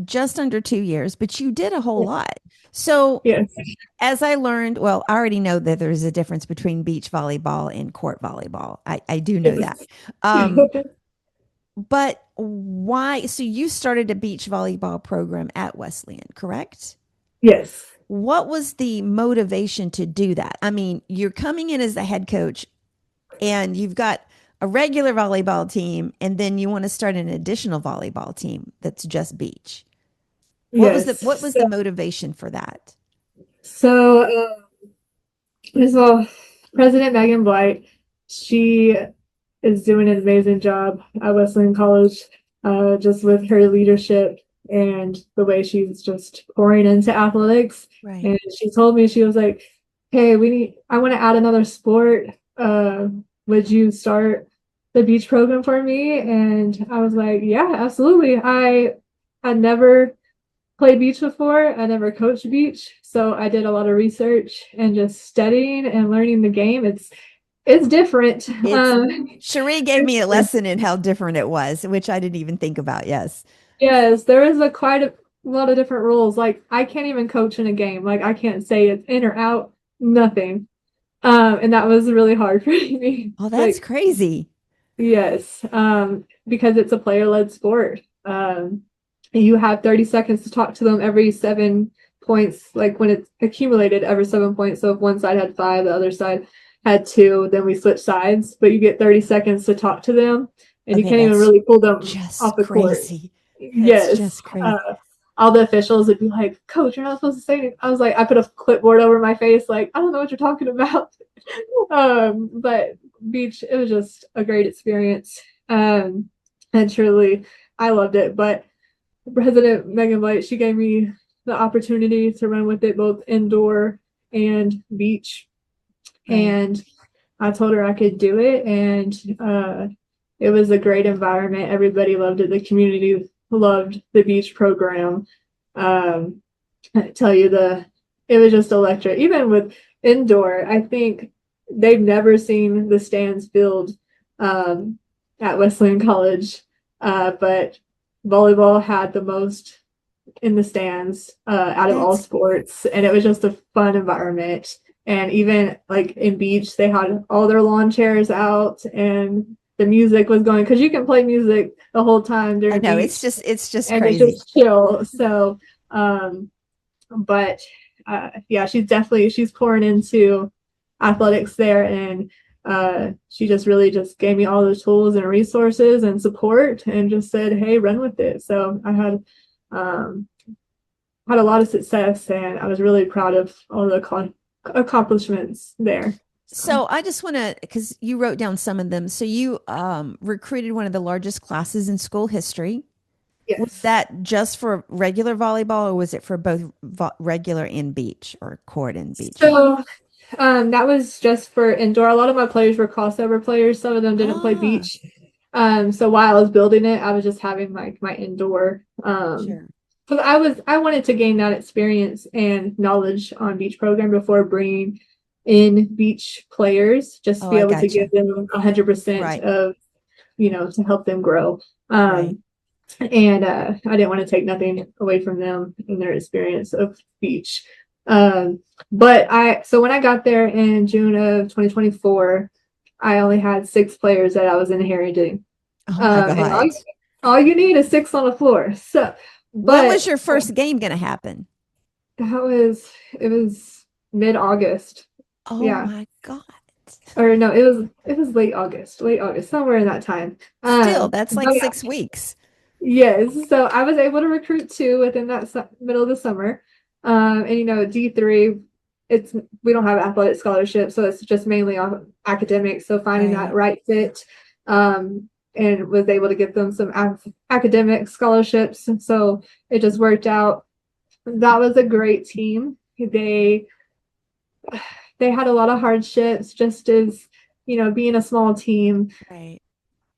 just under 2 years, but you did a whole lot. So, yes. as I learned, well, I already know that there's a difference between beach volleyball and court volleyball. I do know that. Yes. But why? So, you started a beach volleyball program at Wesleyan, correct? Yes. What was the motivation to do that? I mean, you're coming in as the head coach and you've got a regular volleyball team, and then you want to start an additional volleyball team that's just beach. What Yes. was the motivation for that? So, as well, President Megan Blight, she is doing an amazing job at Wesleyan College, just with her leadership and the way she's just pouring into athletics. Right. And she told me, she was like, "Hey, I want to add another sport. Would you start the beach program for me?" And I was like, "Yeah, absolutely." I had never played beach before. I never coached beach, so I did a lot of research and just studying and learning the game. It's different. It's Cherie gave me a lesson in how different it was, which I didn't even think about. Yes. Yes, there is a quite a lot of different rules. Like I can't even coach in a game. Like I can't say it's in or out, nothing. And that was really hard for me. Oh, that's Like crazy. yes, because it's a player-led sport. You have 30 seconds to talk to them every 7 points, like when it's accumulated every 7 points. So if one side had five, the other side had two, then we switch sides. But you get 30 seconds to talk to them, and you Okay, can't even that's really pull them just off the court. crazy. That's Yes. just crazy. All the officials would be like, "Coach, you're not supposed to say anything." I was like, I put a clipboard over my face, like, I don't know what you're talking about. But beach, it was just a great experience. And truly, I loved it. But President Megan White, she gave me the opportunity to run with it both indoor and beach. Right. And I told her I could do it. And it was a great environment. Everybody loved it. The community loved the beach program. I tell you, it was just electric. Even with indoor, I think they've never seen the stands filled at Wesleyan College, but volleyball had the most in the stands out of all That's sports, and it was just a fun environment. And even like in beach, they had all their lawn chairs out, and the music was going, because you can play music the whole time I during know beach, it's just and it's crazy. just chill. So, but yeah, she's pouring into athletics there, and she just really just gave me all the tools and resources and support, and just said, "Hey, run with it." So I um, had a lot of success, and I was really proud of all the accomplishments there. So So I just want to, because you wrote down some of them. So you recruited one of the largest classes in school history. Was yes. that just for regular volleyball, or was it for both regular and beach or court and beach? So that was just for indoor. A lot of my players were crossover players. Some of them didn't play Ah, beach. So while I was building it, I was just having like my indoor. sure. Because I wanted to gain that experience and knowledge on beach program before bringing in beach players, just to Oh, be I able to give gotcha. them 100% Right, of, to help them grow. right. And I didn't want to take nothing away from them in their experience of beach. But so when I got there in June of 2024, I only had 6 players that I was inheriting. Oh my And God. all you need is 6 on the floor. So, When was but your first game going to happen? it was mid-August. Oh Yeah. my God. Or no, it was late August, somewhere in that time. Still, that's like But 6 weeks. yes, so I was able to recruit two within that middle of the summer. And D3. it's we don't have athletic scholarships, so it's just mainly on academics. So finding that Right. right fit, and was able to get them some academic scholarships. And so it just worked out. That was a great team. They had a lot of hardships, just as being a small team. Right.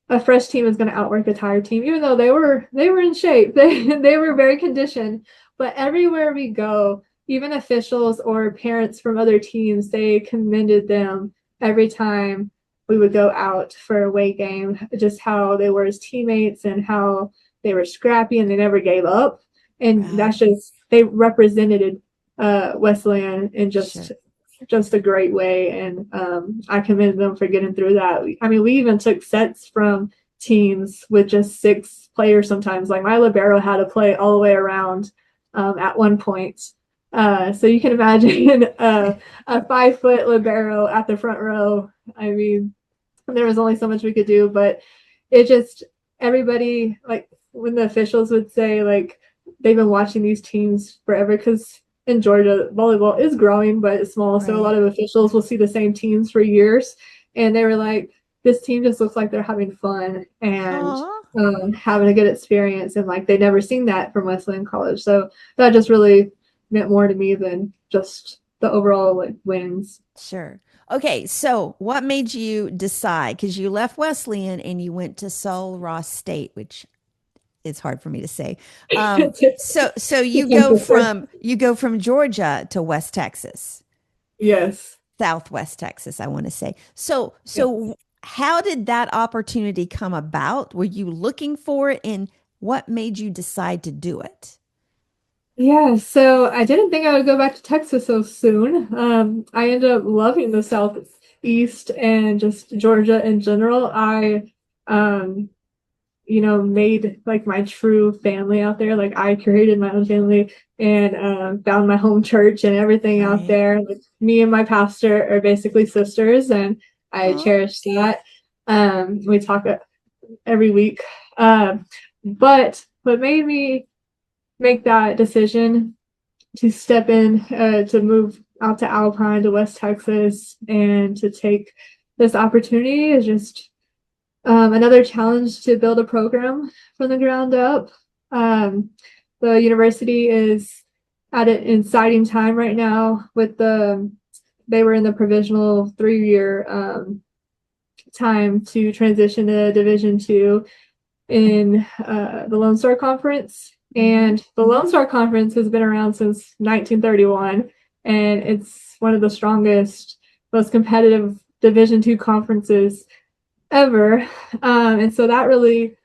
A fresh team is going to outwork a tired team, even though they were in shape. They were very conditioned. But everywhere we go, even officials or parents from other teams, they commended them every time we would go out for a away game, just how they were as teammates and how they were scrappy and they never gave up. And Wow. that's just they represented Wesleyan in Sure. just a great way. And I commend them for getting through that. I mean, we even took sets from teams with just 6 players sometimes. Like my libero had to play all the way around at one point. So you can imagine a 5 foot libero at the front row. I mean, there was only so much we could do, but it just everybody like when the officials would say like they've been watching these teams forever because in Georgia volleyball is growing but it's small, so a lot Right. of officials will see the same teams for years, and they were like, this team just looks like they're having fun and Aw. having a good experience, and like they never seen that from Wesleyan College, so that just really meant more to me than just the overall like wins. Sure. Okay, so what made you decide? Because you left Wesleyan and you went to Sul Ross State, which is hard for me to say. So you go from Georgia to West Texas, Yes. Southwest Texas, I want to say. Yeah. How did that opportunity come about? Were you looking for it, and what made you decide to do it? Yeah, so I didn't think I would go back to Texas so soon. I ended up loving the Southeast and just Georgia in general. Um, made like my true family out there. Like I created my own family and found my home church and everything out Right. there. Like me and my pastor are basically sisters, and I Oh, cherish that. We talk every week. But what made me make that decision to step in to move out to Alpine to West Texas and to take this opportunity is just another challenge to build a program from the ground up. Um, the university is at an exciting time right now with they were in the provisional 3 year time to transition to Division II in the Lone Star Conference. mhm. And the Lone Star Conference has been around since 1931, and it's one of the strongest, most competitive Division II conferences ever. And so that really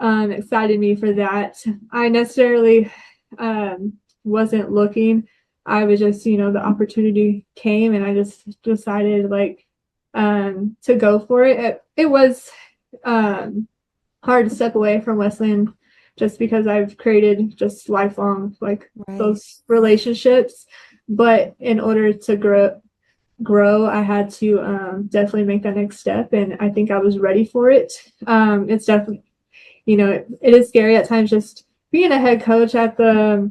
excited me for that. I necessarily wasn't looking. I was just, the opportunity came and I just decided like to go for it. It was um, hard to step away from Wesleyan just because I've created just lifelong like Right. those relationships. But in order to grow, I had to definitely make that next step, and I think I was ready for it. It's definitely, it is scary at times just being a head coach at the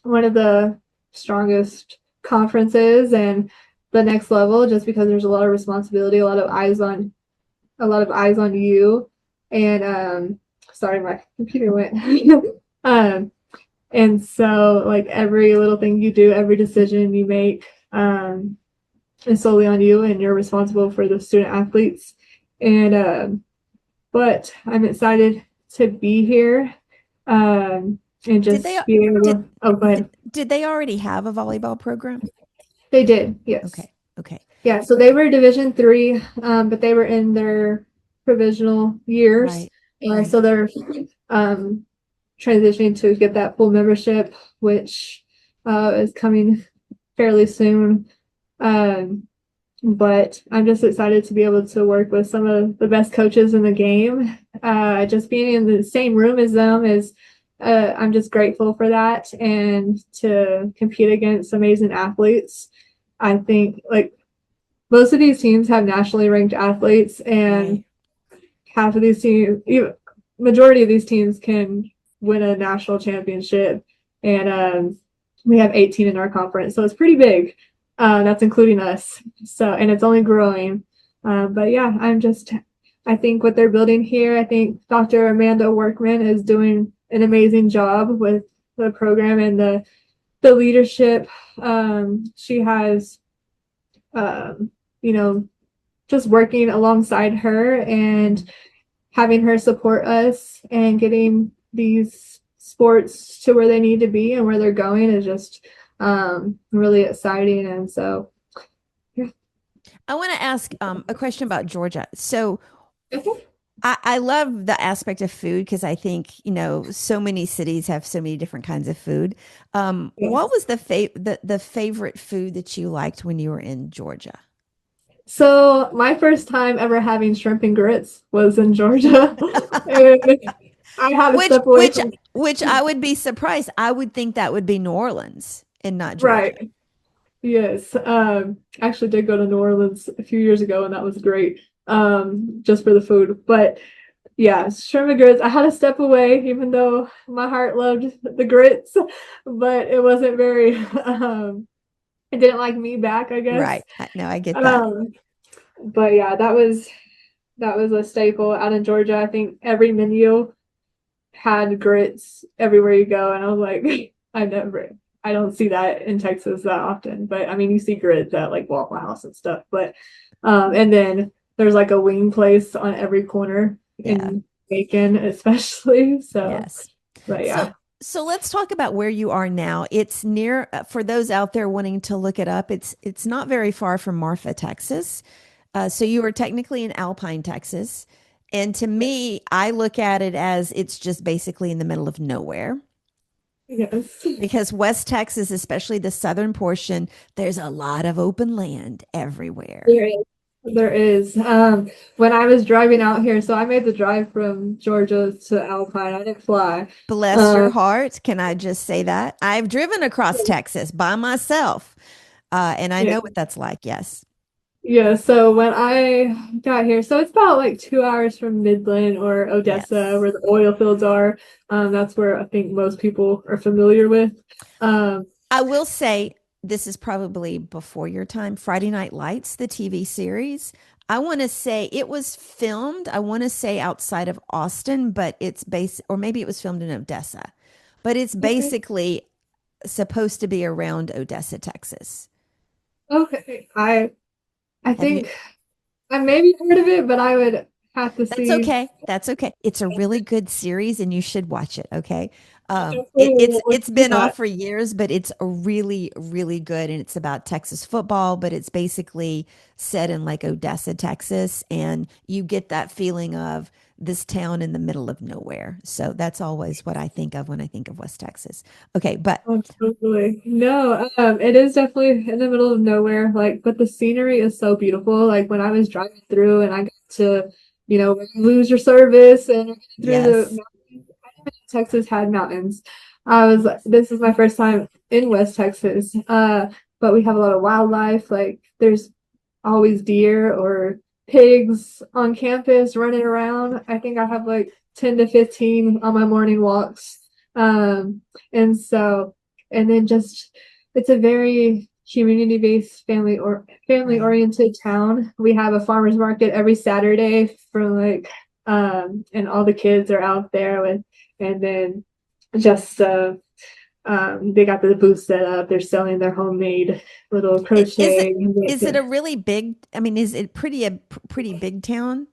one of the strongest conferences and the next level, just because there's a lot of responsibility, a lot of eyes on you. And sorry, my computer went. um, and so like every little thing you do, every decision you make, is solely on you, and you're responsible for the student athletes. And but I'm excited to be here and Did they just be able did to. Oh, go ahead. did they already have a volleyball program? They did, yes. Okay. Okay. Yeah, so they were Division III, but they were in their provisional years. Right. Right. So they're um, transitioning to get that full membership, which is coming fairly soon. Um, but I'm just excited to be able to work with some of the best coaches in the game. Just being in the same room as them is, I'm just grateful for that, and to compete against amazing athletes. I think like most of these teams have nationally ranked athletes, and Right. half of these teams, majority of these teams can win a national championship. And we have 18 in our conference, so it's pretty big. That's including us. So, and it's only growing. But yeah, I think what they're building here, I think Dr. Amanda Workman is doing an amazing job with the program and the leadership. She has, um, you know, just working alongside her and having her support us and getting these sports to where they need to be and where they're going is just really exciting. And so, yeah. I want to ask a question about Georgia. So Okay. I love the aspect of food because I think, so many cities have so many different kinds of food. What Yes. was the favorite food that you liked when you were in Georgia? So my first time ever having shrimp and grits was in Georgia. And I had to Which step away which from which I would be surprised. I would think that would be New Orleans and not Georgia. right. Yes. I actually did go to New Orleans a few years ago and that was great. Just for the food. But yeah, shrimp and grits. I had to step away, even though my heart loved the grits, but it wasn't very it didn't like me back, I guess. Right. No, I get that. Um, but yeah, that was a staple out in Georgia. I think every menu had grits everywhere you go, and I was like, I don't see that in Texas that often. But I mean, you see grits at like Waffle House and stuff. But and then there's like a wing place on every corner Yeah. in Macon, especially. So, Yes. but So yeah, so let's talk about where you are now. It's near for those out there wanting to look it up. It's not very far from Marfa, Texas. So you are technically in Alpine, Texas. And to me, I look at it as it's just basically in the middle of nowhere yes. because West Texas, especially the southern portion, there's a lot of open land everywhere. There is. There is. When I was driving out here, so I made the drive from Georgia to Alpine. I didn't fly. Bless your Um, heart. Can I just say that? I've driven across Texas by myself, and I yeah. know what that's like. Yes. Yeah, so when I got here, so it's about like 2 hours from Midland or Odessa, Yes. where the oil fields are. That's where I think most people are familiar with. Um, I will say this is probably before your time. Friday Night Lights, the TV series. I want to say it was filmed, I want to say outside of Austin, but it's based, or maybe it was filmed in Odessa, but it's okay. basically supposed to be around Odessa, Texas. Okay. I Have you? think I maybe heard of it, but I would have to That's see. okay. That's okay. It's a really good series and you should watch it, okay? I It, definitely it's will look it's into been off that. for years, but it's a really, really good and it's about Texas football, but it's basically set in like Odessa, Texas, and you get that feeling of this town in the middle of nowhere. So that's always what I think of when I think of West Texas. Okay, but Absolutely. No, it is definitely in the middle of nowhere, like, but the scenery is so beautiful. Like when I was driving through and I got to, when you lose your service and you're getting through the yes. mountains. I didn't know Texas had mountains. This is my first time in West Texas. But we have a lot of wildlife. Like there's always deer or pigs on campus running around. I think I have like 10 to 15 on my morning walks. And so, and then just, it's a very community-based family Right. oriented town. We have a farmers market every Saturday for like, and all the kids are out there with, and then just, they got the booth set up. They're selling their homemade little Is crochet. it a really big, I mean, is it pretty big town?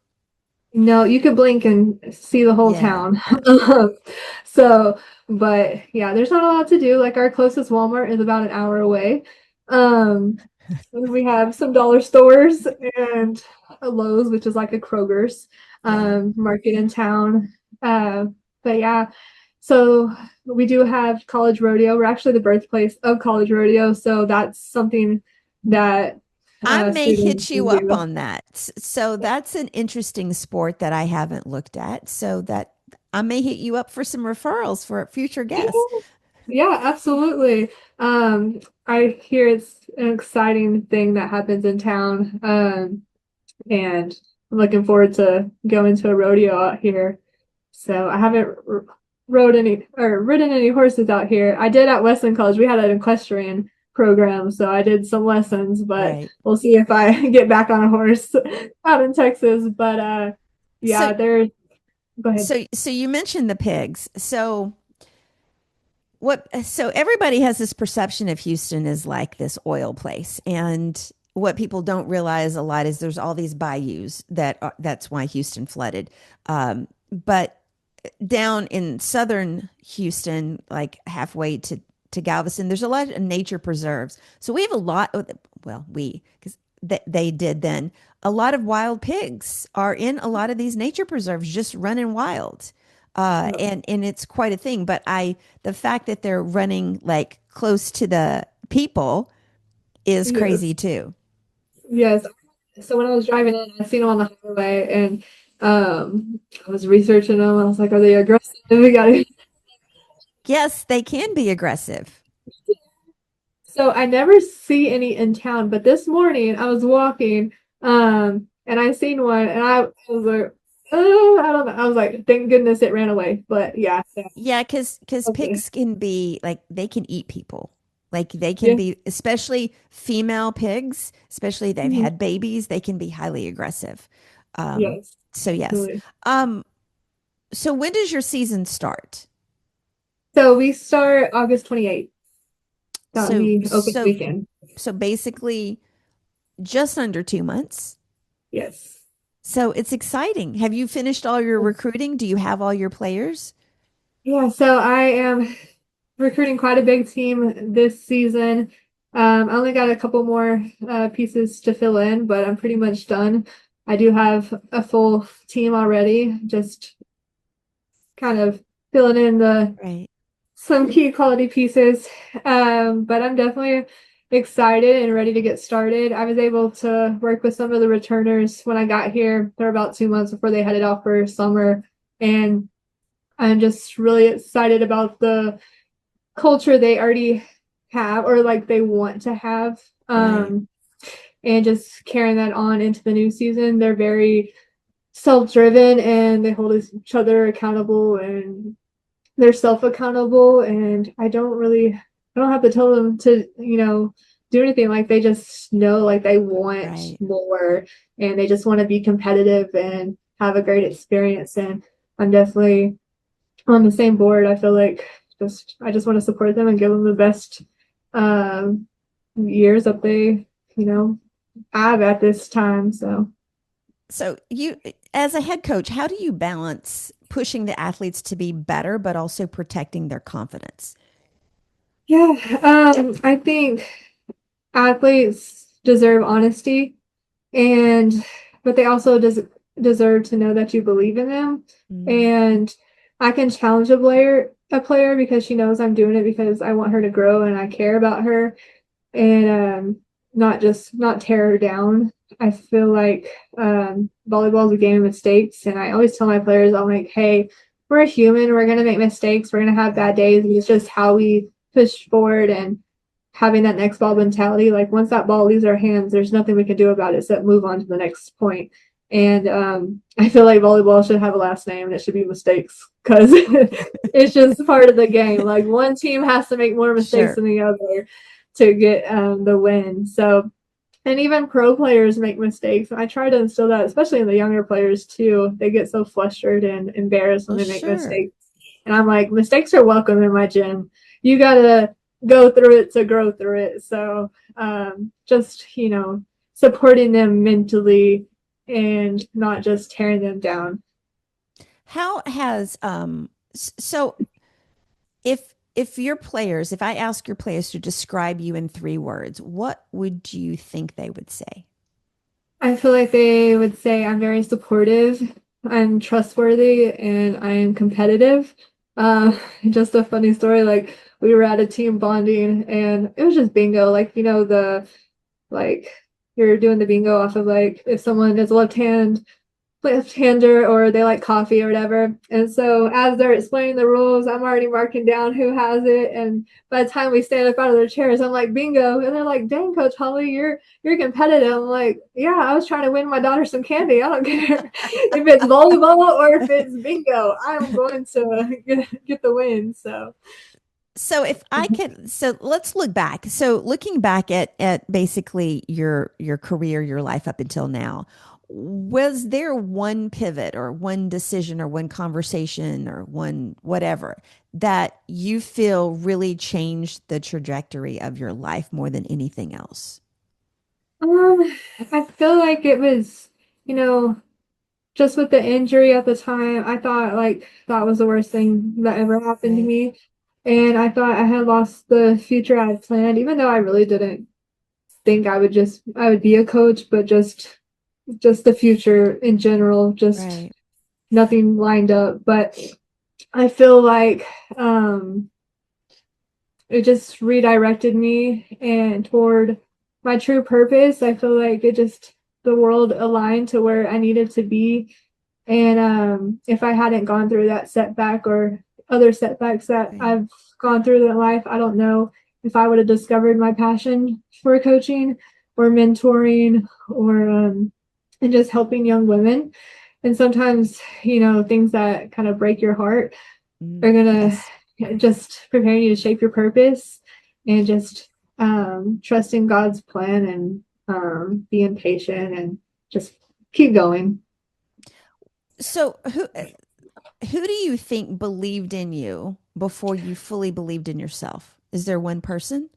No, you could blink and see the whole Yeah. town. So, but yeah, there's not a lot to do. Like our closest Walmart is about an hour away. And we have some dollar stores and a Lowe's, which is like a Kroger's Yeah. market in town. Uh, but yeah, so we do have college rodeo. We're actually the birthplace of college rodeo, so that's something that I may students hit can you up do. on that. So that's an interesting sport that I haven't looked at. So that I may hit you up for some referrals for future guests. Yeah, absolutely. I hear it's an exciting thing that happens in town. And I'm looking forward to going to a rodeo out here. So I haven't rode any or ridden any horses out here. I did at Westland College. We had an equestrian program, so I did some lessons, but Right. we'll see if I get back on a horse out in Texas. But So yeah, there. Go ahead. so you mentioned the pigs. So everybody has this perception of Houston as like this oil place, and what people don't realize a lot is there's all these bayous that's why Houston flooded. But down in southern Houston, like halfway to Galveston, there's a lot of nature preserves. So we have a lot of, well, we, because they did then, a lot of wild pigs are in a lot of these nature preserves just running wild. And it's quite a thing. But the fact that they're running like close to the people is Yes. crazy too. Yes. So when I was driving in, I seen them on the highway, and I was researching them. I was like, "Are they aggressive?" We got Yes, they can be aggressive. So I never see any in town, but this morning I was walking, and I seen one, and I was like, "Oh, I don't know." I was like, "Thank goodness it ran away." But yeah, yeah, Yeah, because okay, pigs can be like they can eat people. Like they can yeah, be, especially female pigs, especially they've mhm, had babies, they can be highly aggressive. yes, So yes. absolutely. Um, so when does your season start? So we start August 28th. That would So be open so weekend. so basically just under 2 months. Yes. So it's exciting. Have you finished all your recruiting? Do you have all your players? Yeah, so I am recruiting quite a big team this season. I only got a couple more pieces to fill in, but I'm pretty much done. I do have a full team already, just kind of filling in the Right. some key quality pieces. But I'm definitely excited and ready to get started. I was able to work with some of the returners when I got here. They're about 2 months before they headed off for summer, and I'm just really excited about the culture they already have or like they want to have. Right. And just carrying that on into the new season. They're very self-driven and they hold each other accountable and they're self-accountable, and I don't have to tell them to, do anything. Like they just know like they want Right. more and they just want to be competitive and have a great experience. And I'm definitely on the same board. I feel like I just want to support them and give them the best um, years that they, you know, have at this time. So So you, as a head coach, how do you balance pushing the athletes to be better, but also protecting their confidence? yeah, I think athletes deserve honesty, and but they also deserve to know that you believe in them. Mm, And I can challenge a player because she knows I'm doing it because I want her to grow and I care about her, and not tear her down. I feel like volleyball is a game of mistakes, and I always tell my players, I'm like, hey, we're human. We're gonna make mistakes. We're gonna have bad days. And it's just how we push forward and having that next ball mentality. Like once that ball leaves our hands, there's nothing we can do about it except move on to the next point. And I feel like volleyball should have a last name and it should be mistakes because it's just part of the game. Like one team has to make more mistakes sure. than the other to get the win. So, and even pro players make mistakes. I try to instill that, especially in the younger players too. They get so flustered and embarrassed when Well, they make sure. mistakes. And I'm like, mistakes are welcome in my gym. You gotta go through it to grow through it. So just supporting them mentally and not just tearing them down. How has so if your players, if I ask your players to describe you in 3 words, what would you think they would say? I feel like they would say I'm very supportive, I'm trustworthy, and I am competitive. Uh, just a funny story, like we were at a team bonding and it was just bingo, like the like you're doing the bingo off of like if someone is left-hander or they like coffee or whatever. And so as they're explaining the rules, I'm already marking down who has it. And by the time we stand up out of their chairs, I'm like, bingo. And they're like, dang, Coach Hollie, you're competitive. I'm like, yeah, I was trying to win my daughter some candy. I don't care if it's volleyball or if it's bingo. I'm going to get the win. So So if I could, so let's look back. So looking back at basically your career, your life up until now, was there one pivot or one decision or one conversation or one whatever that you feel really changed the trajectory of your life more than anything else? Um, I feel like it was, you know, just with the injury at the time, I thought like that was the worst thing that ever happened to Right. me. And I thought I had lost the future I had planned, even though I really didn't think I would be a coach, but just the future in general, just Right. nothing lined up. But I feel like um it just redirected me and toward my true purpose. I feel like it just the world aligned to where I needed to be. And if I hadn't gone through that setback or other setbacks that Right. I've gone through in life, I don't know if I would have discovered my passion for coaching or mentoring or and just helping young women. And sometimes, things that kind of break your heart are gonna Yes. just prepare you to shape your purpose and just trusting God's plan and being patient and just keep going. So who do you think believed in you before you fully believed in yourself? Is there one person?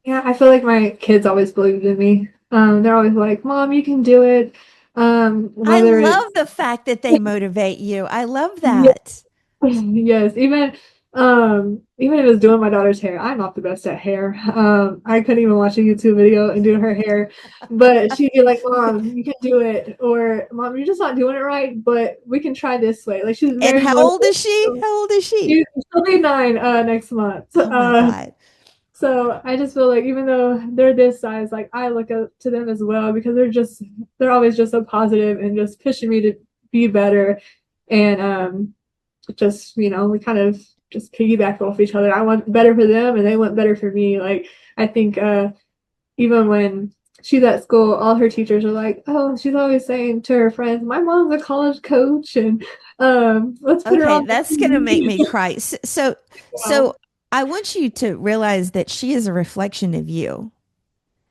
Yeah, I feel like my kids always believed in me. They're always like, "Mom, you can do it." I Whether love it's the fact that they motivate you. I love yeah, that. yes, even if it's doing my daughter's hair, I'm not the best at hair. I couldn't even watch a YouTube video and do her hair, but she'd be like, "Mom, you can do it," or "Mom, you're just not doing it right, but we can try this way." Like she's And very how old motivated. is she? So How old is she? she'll be 9 next month. Oh my God. So I just feel like even though they're this size, like I look up to them as well because they're always just so positive and just pushing me to be better. And just, we kind of just piggyback off each other. I want better for them and they want better for me. Like I think even when she's at school, all her teachers are like, "Oh, she's always saying to her friends, my mom's a college coach and let's put her Okay, on the that's gonna make team." me cry. So I want you to realize that she is a reflection of you.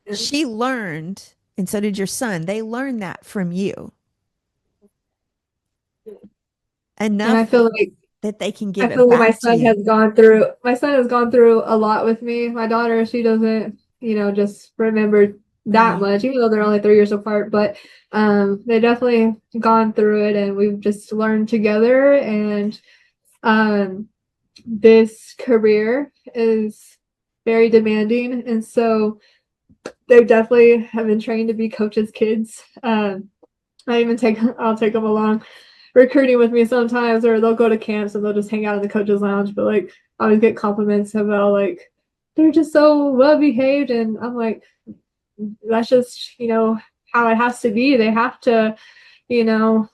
Yeah. She learned, and so did your son. They learned that from you And enough that they can give I it feel like back to you. my son has gone through a lot with me. My daughter, she doesn't, just remember that Right. much, even though they're only 3 years apart, but they definitely gone through it and we've just learned together and um this career is very demanding and so they definitely have been trained to be coaches' kids. I'll take them along recruiting with me sometimes, or they'll go to camps and they'll just hang out in the coaches' lounge. But like, I always get compliments about like they're just so well behaved, and I'm like, that's just how it has to be. They have to you know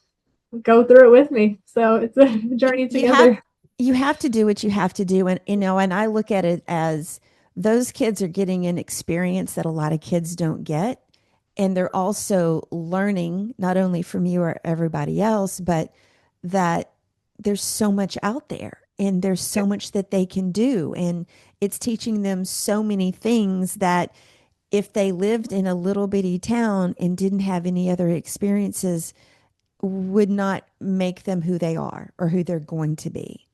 go through it with me. So it's a journey You have together. you have to do what you have to do, and and I look at it as those kids are getting an experience that a lot of kids don't get, and they're also learning not only from you or everybody else, but that there's so much out there and there's so much that they can do, and it's teaching them so many things that if they lived in a little bitty town and didn't have any other experiences would not make them who they are or who they're going to be.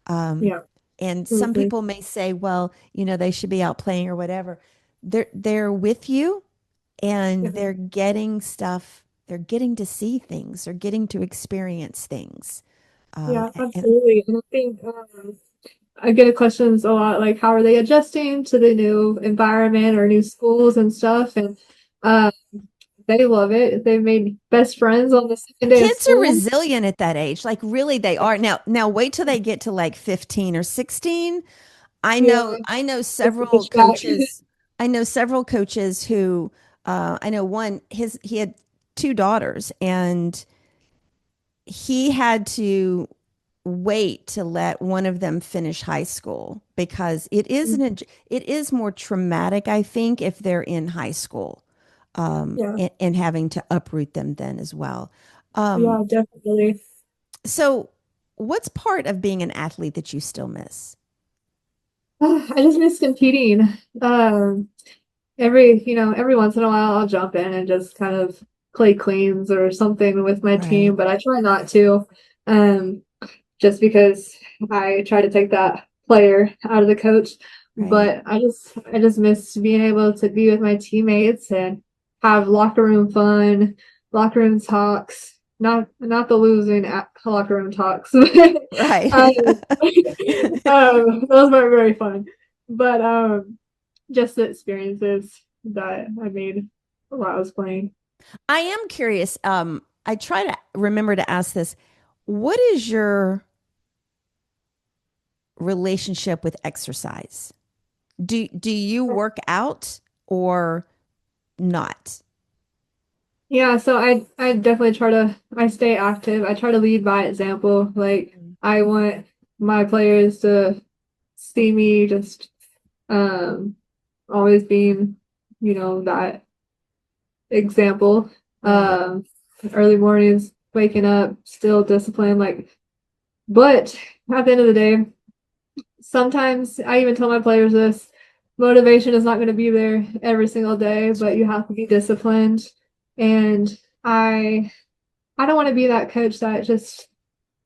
Um, Yeah, and some absolutely. people may say, well, they should be out playing or whatever. They're with you and Mhm. they're getting stuff. They're getting to see things. They're getting to experience things. Yeah, And absolutely. And I think I get questions a lot like how are they adjusting to the new environment or new schools and stuff and uh they love it. They've made best friends on the second day of kids are school. resilient at that age. Like really they are. Now wait till they get to like 15 or 16. Yeah, I know it's a several pushback. coaches. I know several coaches who I know one he had two daughters and he had to wait to let one of them finish high school because it is more traumatic I think if they're in high school Yeah, and having to uproot them then as well. Um, yeah, definitely. so what's part of being an athlete that you still miss? I just miss competing. Um, every once in a while, I'll jump in and just kind of play cleans or something with my team, Right, but I try not to, um, just because I try to take that player out of the coach. right. But I just miss being able to be with my teammates and have locker room fun, locker room talks. Not the losing at locker room talks. Right. um, those weren't very fun, but just the experiences that I made while I was playing. I am curious. I try to remember to ask this. What is your relationship with exercise? Do you work out or not? Yeah, so I definitely try to I stay active. I try to lead by example. Like Mm. I want my players to see me just um always being, that example. Right. Um Early mornings, waking up, still disciplined, like but at the end of the day, sometimes I even tell my players this motivation is not going to be there every single day, but Sure. you have to be disciplined. And I I don't want to be that coach that just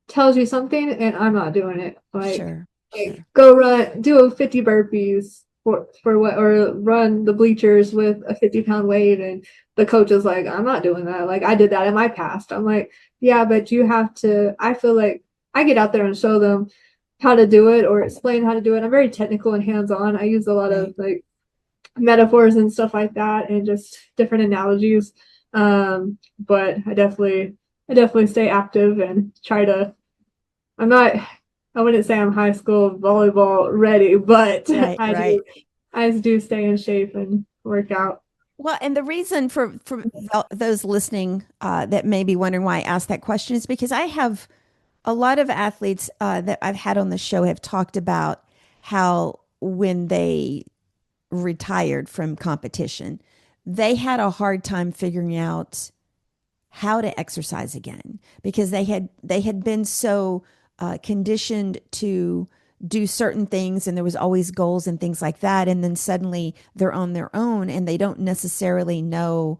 tells you something and I'm not doing it. Sure. Like Sure. go run, do a 50 burpees for what, or run the bleachers with a 50-pound weight, and the coach is like, I'm not doing that. Like I did that in my past. I'm like, yeah, but you have to. I feel like I get out there and show them how to do it or explain how to do it. I'm very technical and hands-on. I use a lot of Right. like metaphors and stuff like that and just different analogies. But I definitely stay active and try to. I'm not. I wouldn't say I'm high school volleyball ready, but Right. I Right. do. I do stay in shape and work out. Well, and the reason for those listening that may be wondering why I asked that question is because I have a lot of athletes that I've had on the show have talked about how when they retired from competition, they had a hard time figuring out how to exercise again because they had been so conditioned to do certain things and there was always goals and things like that, and then suddenly they're on their own and they don't necessarily know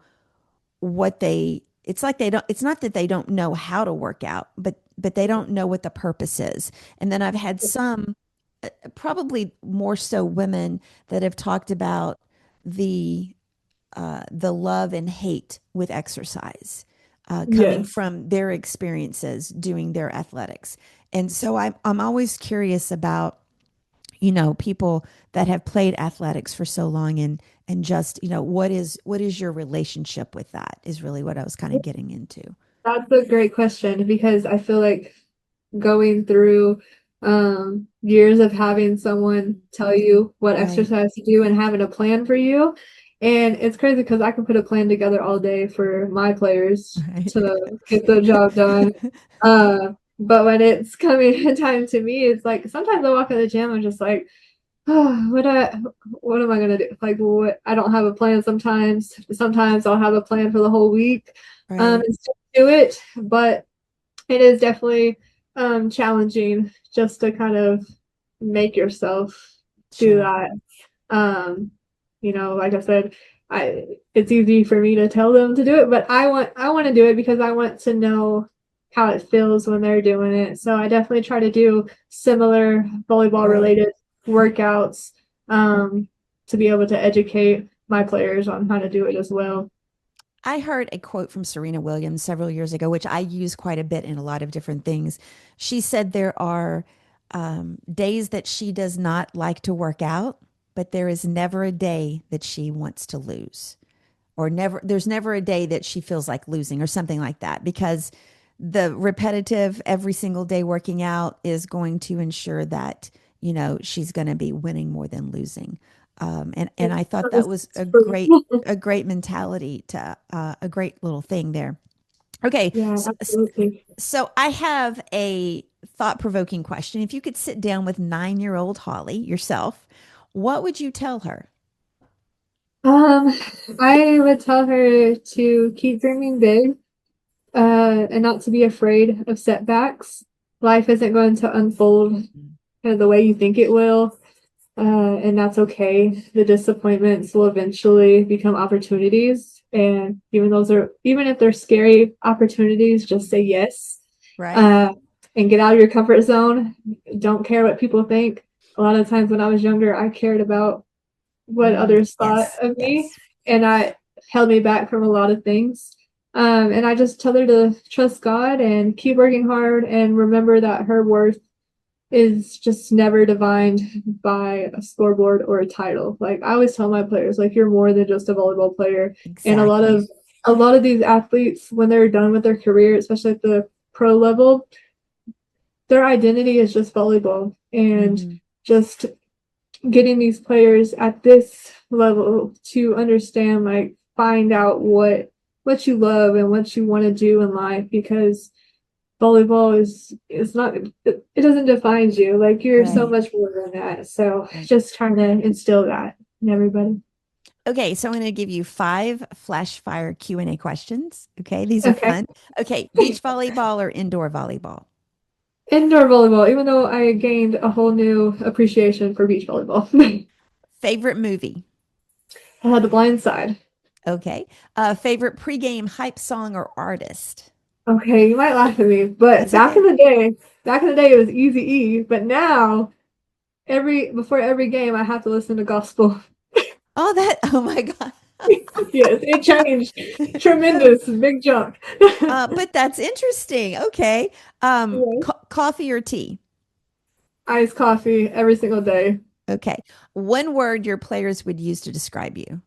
what they it's like they don't it's not that they don't know how to work out, but they don't know what the purpose is. And then I've had some probably more so women that have talked about the the love and hate with exercise coming Yes, from their experiences doing their athletics. And so I'm always curious about, people that have played athletics for so long and just, what is your relationship with that is really what I was kind of getting into. that's a great question because I feel like going through years of having someone tell you what Right. exercise to do and having a plan for you. And it's crazy because I can put a plan together all day for my players Right. to get the job done. But when it's coming time to me, it's like sometimes I walk in the gym, I'm just like, oh, what am I gonna do? Like what I don't have a plan sometimes. Sometimes I'll have a plan for the whole week Right. and still do it, but it is definitely challenging just to kind of make yourself do Sure. that. Um, like I said, I it's easy for me to tell them to do it, but I want to do it because I want to know how it feels when they're doing it. So I definitely try to do similar volleyball Right. related workouts um, to be able to educate my players on how to do it as well. I heard a quote from Serena Williams several years ago, which I use quite a bit in a lot of different things. She said there are days that she does not like to work out, but there is never a day that she wants to lose, or there's never a day that she feels like losing, or something like that, because the repetitive every single day working out is going to ensure that, she's going to be winning more than losing. And I thought that was a great a great mentality to a great little thing there. Okay, Yeah, absolutely. so I have a thought-provoking question. If you could sit down with 9-year-old Holly yourself, what would you tell her? Um, I would tell her to keep dreaming big, and not to be afraid of setbacks. Life isn't going to unfold kind of the way you think it will. and that's okay. The disappointments will eventually become opportunities, and even if they're scary opportunities, just say yes, Right. uh, and get out of your comfort zone. Don't care what people think. A lot of times when I was younger, I cared about what others thought Yes. of me, Yes. and I held me back from a lot of things. And I just tell her to trust God and keep working hard and remember that her worth is just never defined by a scoreboard or a title. Like I always tell my players, like you're more than just a volleyball player. And Exactly. a lot of these athletes, when they're done with their career, especially at the pro level, their identity is just volleyball. And Hmm. just getting these players at this level to understand, like find out what you love and what you want to do in life, because volleyball is not it doesn't define you. Like you're so Right. much more than that. So Right. just trying to instill that in everybody. Okay, so I'm going to give you five flash fire Q&A questions. Okay, these are Okay. fun. Okay, beach volleyball or indoor volleyball? Indoor volleyball, even though I gained a whole new appreciation for beach volleyball. Favorite movie? I had the blind side. Okay. Favorite pregame hype song or artist? Okay, you might laugh at me, but That's okay. back in the day it was Easy E, but now every before every game I have to listen to gospel. Oh, oh my God. Yes, it changed. Tremendous, big jump. But that's interesting. Okay. Yes. Coffee or tea? Iced coffee every single day. Okay. One word your players would use to describe you.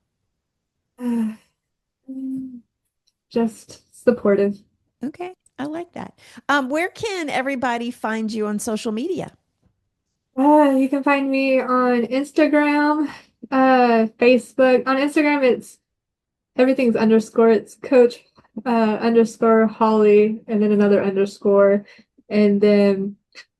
Just supportive. Okay. I like that. Where can everybody find you on social media? You can find me on Instagram, Facebook. On Instagram, it's everything's underscore. It's Coach underscore Holly, and then another underscore, and then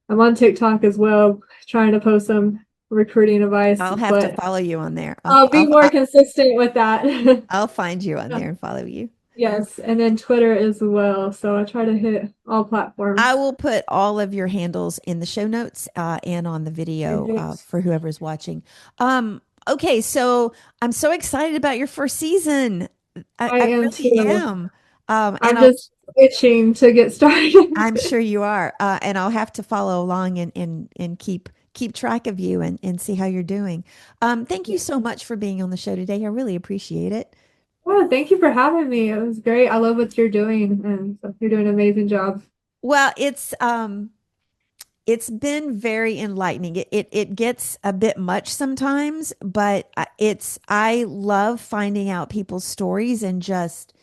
I'm on TikTok as well, trying to post some recruiting advice, I'll have to but follow you on there. I'll be more consistent with that. I'll find you on there and follow you. Yes, and then Twitter as well. So I try to hit all I platforms. will put all of your handles in the show notes and on the video Perfect. for whoever's watching. Okay, so I'm so excited about your first season. I I am really too. am. And I'm just itching to get started. I'm sure you are. And I'll have to follow along and keep track of you and see how you're doing. Thank you so much for being on the show today. I really appreciate it. Well, thank you for having me. It was great. I love what you're doing, and so you're doing an amazing job. Well, it's been very enlightening. It gets a bit much sometimes, but I love finding out people's stories and just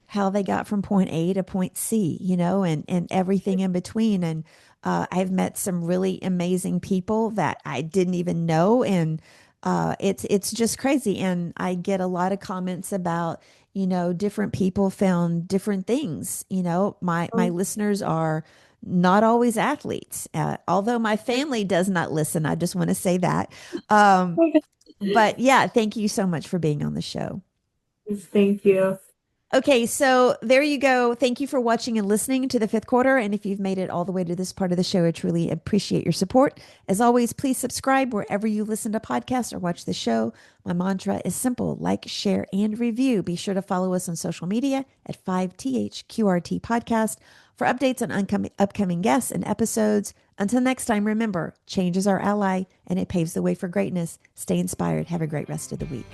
how they got from point A to point C, and everything in between. And I've met some really amazing people that I didn't even know, and it's just crazy. And I get a lot of comments about, different people found different things. My Um, listeners are not always athletes, although my family does not listen. I just want to say that. Um, but yeah, thank you so much for being on the show. Thank you. Okay, so there you go. Thank you for watching and listening to the fifth quarter. And if you've made it all the way to this part of the show, I truly appreciate your support. As always, please subscribe wherever you listen to podcasts or watch the show. My mantra is simple: like, share, and review. Be sure to follow us on social media at 5THQRT Podcast for updates on upcoming guests and episodes. Until next time, remember, change is our ally and it paves the way for greatness. Stay inspired. Have a great rest of the week.